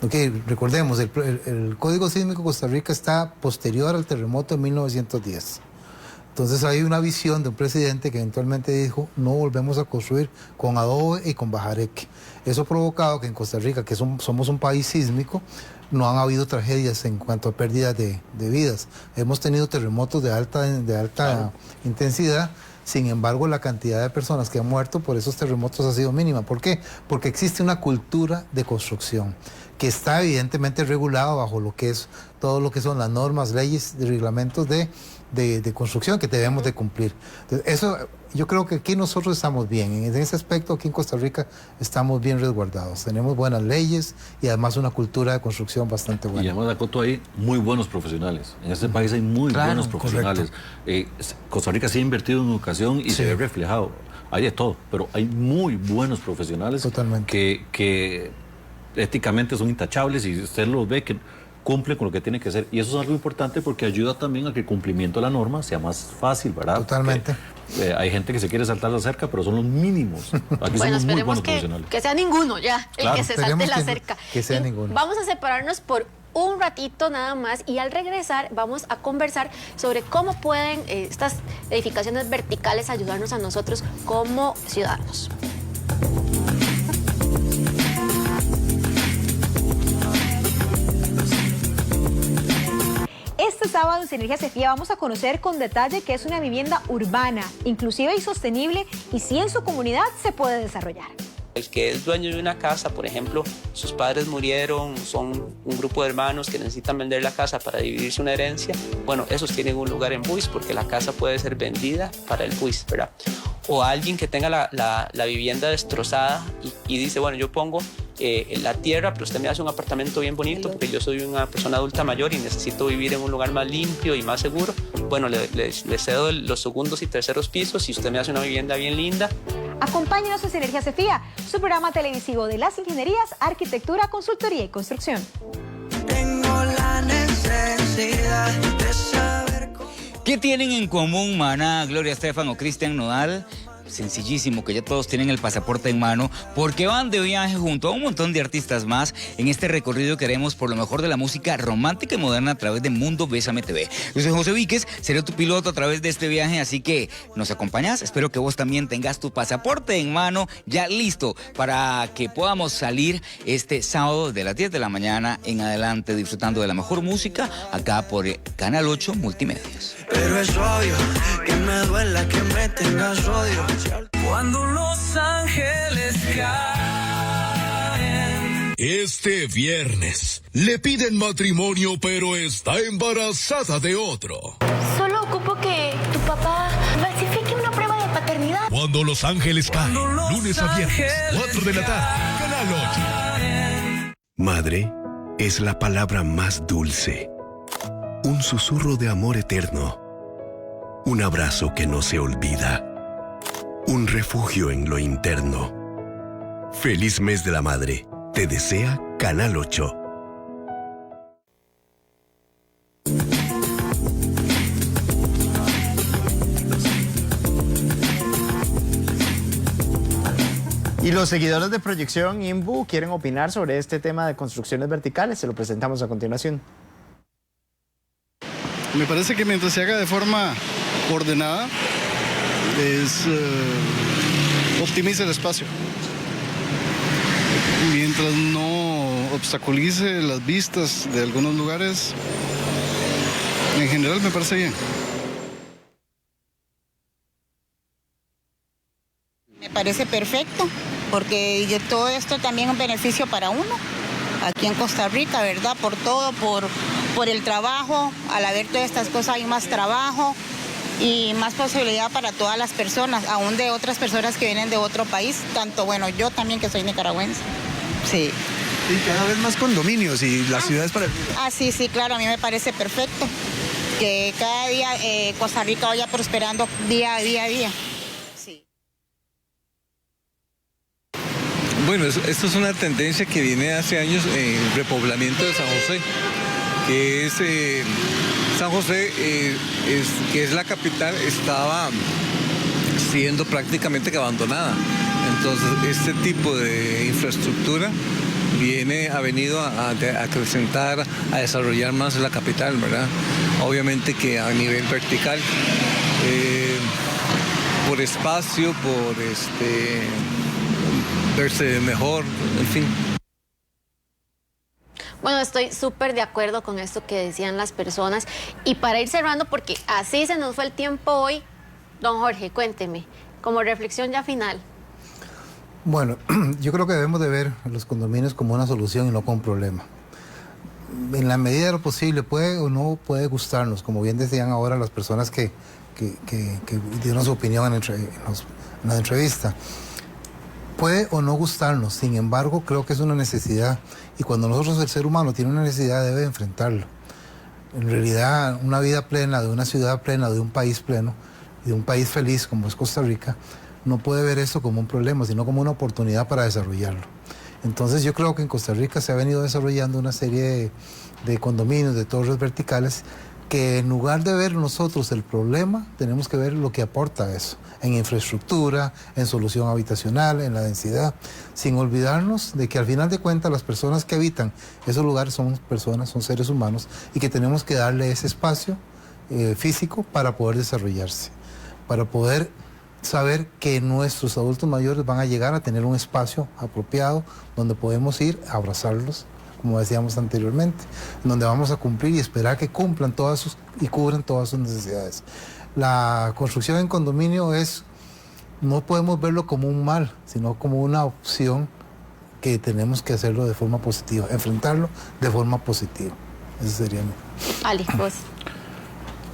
E: Okay, recordemos, el Código Sísmico de Costa Rica está posterior al terremoto de 1910. Entonces hay una visión de un presidente que eventualmente dijo, no volvemos a construir con adobe y con bajareque. Eso ha provocado que en Costa Rica, que somos un país sísmico, no han habido tragedias en cuanto a pérdidas de vidas. Hemos tenido terremotos de alta intensidad. Sin embargo, la cantidad de personas que han muerto por esos terremotos ha sido mínima. ¿Por qué? Porque existe una cultura de construcción que está evidentemente regulada bajo lo que es todo lo que son las normas, leyes y reglamentos de construcción que debemos de cumplir. Entonces, eso, yo creo que aquí nosotros estamos bien. En ese aspecto, aquí en Costa Rica, estamos bien resguardados. Tenemos buenas leyes y además una cultura de construcción bastante buena.
D: Y además, Dacoto, hay muy buenos profesionales. En este país hay muy buenos profesionales. Costa Rica sí ha invertido en educación y se ve reflejado. Hay de todo, pero hay muy buenos profesionales que éticamente son intachables y usted los ve que cumplen con lo que tiene que hacer. Y eso es algo importante porque ayuda también a que el cumplimiento de la norma sea más fácil, ¿verdad?
E: Totalmente.
D: Porque, hay gente que se quiere saltar la cerca, pero son los mínimos. Aquí somos muy buenos profesionales.
C: Que sea ninguno ya, el que se salte la cerca.
E: Que sea ninguno.
C: Vamos a separarnos por un ratito nada más y al regresar vamos a conversar sobre cómo pueden estas edificaciones verticales ayudarnos a nosotros como ciudadanos.
J: Este sábado en Sinergia Cefía vamos a conocer con detalle qué es una vivienda urbana, inclusiva y sostenible, y si en su comunidad se puede desarrollar.
L: El que es dueño de una casa, por ejemplo, sus padres murieron, son un grupo de hermanos que necesitan vender la casa para dividirse una herencia, bueno, esos tienen un lugar en BUIS porque la casa puede ser vendida para el BUIS, ¿verdad? O alguien que tenga la vivienda destrozada y dice, bueno, yo pongo la tierra, pero usted me hace un apartamento bien bonito porque yo soy una persona adulta mayor y necesito vivir en un lugar más limpio y más seguro. Bueno, le cedo los segundos y terceros pisos y usted me hace una vivienda bien linda.
J: Acompáñenos en Sinergia Cefía, su programa televisivo de las ingenierías, arquitectura, consultoría y construcción.
M: Tengo la necesidad de saber cómo... ¿Qué tienen en común Maná, Gloria Estefan o Cristian Nodal? Sencillísimo, que ya todos tienen el pasaporte en mano porque van de viaje junto a un montón de artistas más en este recorrido que haremos por lo mejor de la música romántica y moderna a través de Mundo Bésame TV. Yo soy José Víquez, seré tu piloto a través de este viaje, así que ¿nos acompañas? Espero que vos también tengas tu pasaporte en mano ya listo para que podamos salir este sábado de las 10 de la mañana en adelante disfrutando de la mejor música acá por Canal 8 Multimedios.
N: Pero es obvio que me duela que me tengas odio. Cuando los ángeles caen.
O: Este viernes le piden matrimonio, pero está embarazada de otro.
P: Solo ocupo que tu papá falsifique una prueba de paternidad.
O: Cuando los ángeles caen, lunes a viernes, 4 de la tarde, Canal 8.
A: Madre es la palabra más dulce. Un susurro de amor eterno. Un abrazo que no se olvida. Un refugio en lo interno. Feliz mes de la madre. Te desea Canal 8.
B: Y los seguidores de Proyección INBU quieren opinar sobre este tema de construcciones verticales. Se lo presentamos a continuación.
Q: Me parece que mientras se haga de forma ordenada, optimiza el espacio. Mientras no obstaculice las vistas de algunos lugares, en general me parece bien.
R: Me parece perfecto, porque todo esto también es un beneficio para uno, aquí en Costa Rica, ¿verdad? Por todo, por por el trabajo, al haber todas estas cosas hay más trabajo y más posibilidad para todas las personas, aún de otras personas que vienen de otro país, tanto, bueno, yo también que soy nicaragüense. Sí.
F: Y cada vez más condominios y las ciudades para...
R: Sí, claro, a mí me parece perfecto que cada día Costa Rica vaya prosperando día a día. Sí.
S: Bueno, esto es una tendencia que viene hace años en el repoblamiento de San José, que es San José, que es la capital, estaba siendo prácticamente que abandonada. Entonces, este tipo de infraestructura ha venido a acrecentar, a desarrollar más la capital, ¿verdad? Obviamente que a nivel vertical, por espacio, por verse mejor, en fin.
C: Bueno, estoy súper de acuerdo con esto que decían las personas. Y para ir cerrando, porque así se nos fue el tiempo hoy, don Jorge, cuénteme, como reflexión ya final.
E: Bueno, yo creo que debemos de ver los condominios como una solución y no como un problema. En la medida de lo posible, puede o no puede gustarnos, como bien decían ahora las personas que dieron su opinión en la entrevista. Puede o no gustarnos, sin embargo, creo que es una necesidad. Y cuando nosotros, el ser humano, tiene una necesidad, debe enfrentarlo. En realidad, una vida plena, de una ciudad plena, de un país pleno, de un país feliz como es Costa Rica, no puede ver esto como un problema, sino como una oportunidad para desarrollarlo. Entonces yo creo que en Costa Rica se ha venido desarrollando una serie de condominios, de torres verticales, que en lugar de ver nosotros el problema, tenemos que ver lo que aporta eso, en infraestructura, en solución habitacional, en la densidad, sin olvidarnos de que al final de cuentas las personas que habitan esos lugares son personas, son seres humanos, y que tenemos que darle ese espacio físico para poder desarrollarse, para poder saber que nuestros adultos mayores van a llegar a tener un espacio apropiado donde podemos ir a abrazarlos, como decíamos anteriormente, donde vamos a cumplir y esperar que cumplan y cubran todas sus necesidades. La construcción en condominio no podemos verlo como un mal, sino como una opción que tenemos que hacerlo de forma positiva, enfrentarlo de forma positiva. Eso sería.
C: Ali, vos.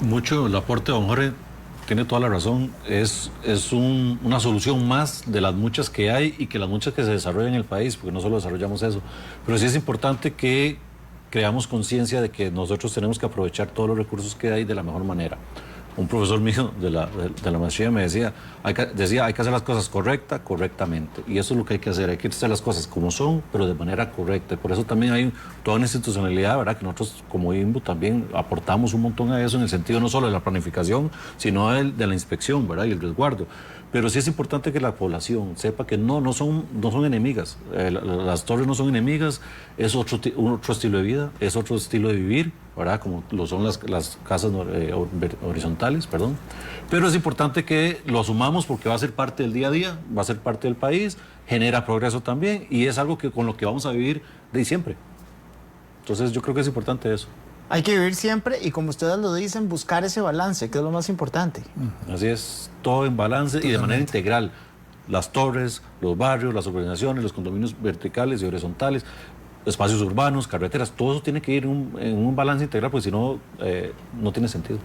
D: Mucho el aporte de don Jorge. Tiene toda la razón, es una solución más de las muchas que hay y que las muchas que se desarrollan en el país, porque no solo desarrollamos eso, pero sí es importante que creamos conciencia de que nosotros tenemos que aprovechar todos los recursos que hay de la mejor manera. Un profesor mío de la maestría me decía, hay que hacer las cosas correctamente, y eso es lo que hay que hacer las cosas como son, pero de manera correcta. Por eso también hay toda una institucionalidad, ¿verdad?, que nosotros como INBU también aportamos un montón a eso, en el sentido no solo de la planificación, sino de la inspección, ¿verdad?, y el resguardo. Pero sí es importante que la población sepa que no son enemigas. Las torres no son enemigas, es otro estilo de vida, es otro estilo de vivir, ¿verdad?, como lo son las casas horizontales, perdón. Pero es importante que lo asumamos porque va a ser parte del día a día, va a ser parte del país, genera progreso también y es algo con lo que vamos a vivir de siempre. Entonces yo creo que es importante eso.
B: Hay que vivir siempre y, como ustedes lo dicen, buscar ese balance, que es lo más importante.
D: Así es, todo en balance y de manera integral. Las torres, los barrios, las urbanizaciones, los condominios verticales y horizontales, espacios urbanos, carreteras, todo eso tiene que ir en un balance integral, porque si no, no tiene sentido.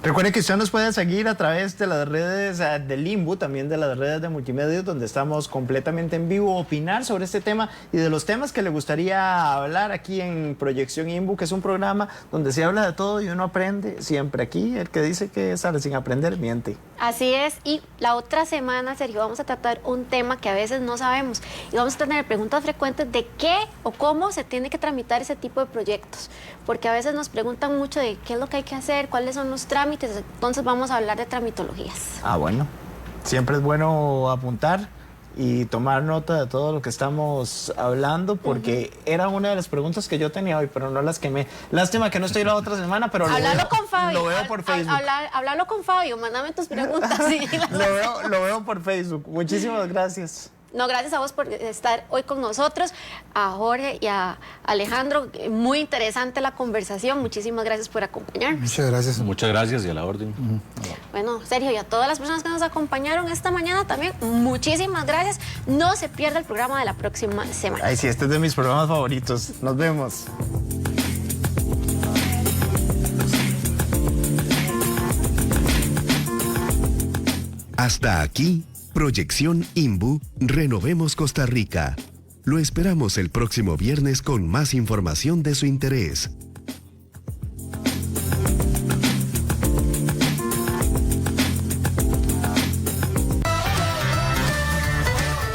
B: Recuerden que usted nos puede seguir a través de las redes del INBU, también de las redes de multimedia, donde estamos completamente en vivo, opinar sobre este tema y de los temas que le gustaría hablar aquí en Proyección INBU, que es un programa donde se habla de todo y uno aprende siempre. Aquí el que dice que sale sin aprender, miente.
C: Así es, y la otra semana, Sergio, vamos a tratar un tema que a veces no sabemos y vamos a tener preguntas frecuentes de qué o cómo se tiene que tramitar ese tipo de proyectos, porque a veces nos preguntan mucho de qué es lo que hay que hacer, cuáles son los trámites. Entonces vamos a hablar de tramitologías.
B: Bueno, siempre es bueno apuntar y tomar nota de todo lo que estamos hablando, porque era una de las preguntas que yo tenía hoy, pero no las quemé. Lástima que no estoy la otra semana, pero
C: con Fabio.
B: Lo veo por Facebook.
C: Háblalo con Fabio, mándame tus preguntas. Sí,
B: lo veo por Facebook. Muchísimas gracias.
C: No, gracias a vos por estar hoy con nosotros, a Jorge y a Alejandro. Muy interesante la conversación. Muchísimas gracias por acompañarnos.
E: Muchas gracias.
D: Muchas gracias y a la orden.
C: Bueno, Sergio, y a todas las personas que nos acompañaron esta mañana también, muchísimas gracias. No se pierda el programa de la próxima semana.
B: Ay, sí, este es de mis programas favoritos. Nos vemos.
A: Hasta aquí, Proyección INBU, Renovemos Costa Rica. Lo esperamos el próximo viernes con más información de su interés.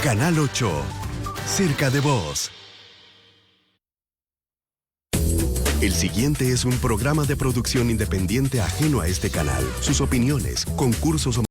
A: Canal 8, cerca de vos. El siguiente es un programa de producción independiente ajeno a este canal. Sus opiniones, concursos o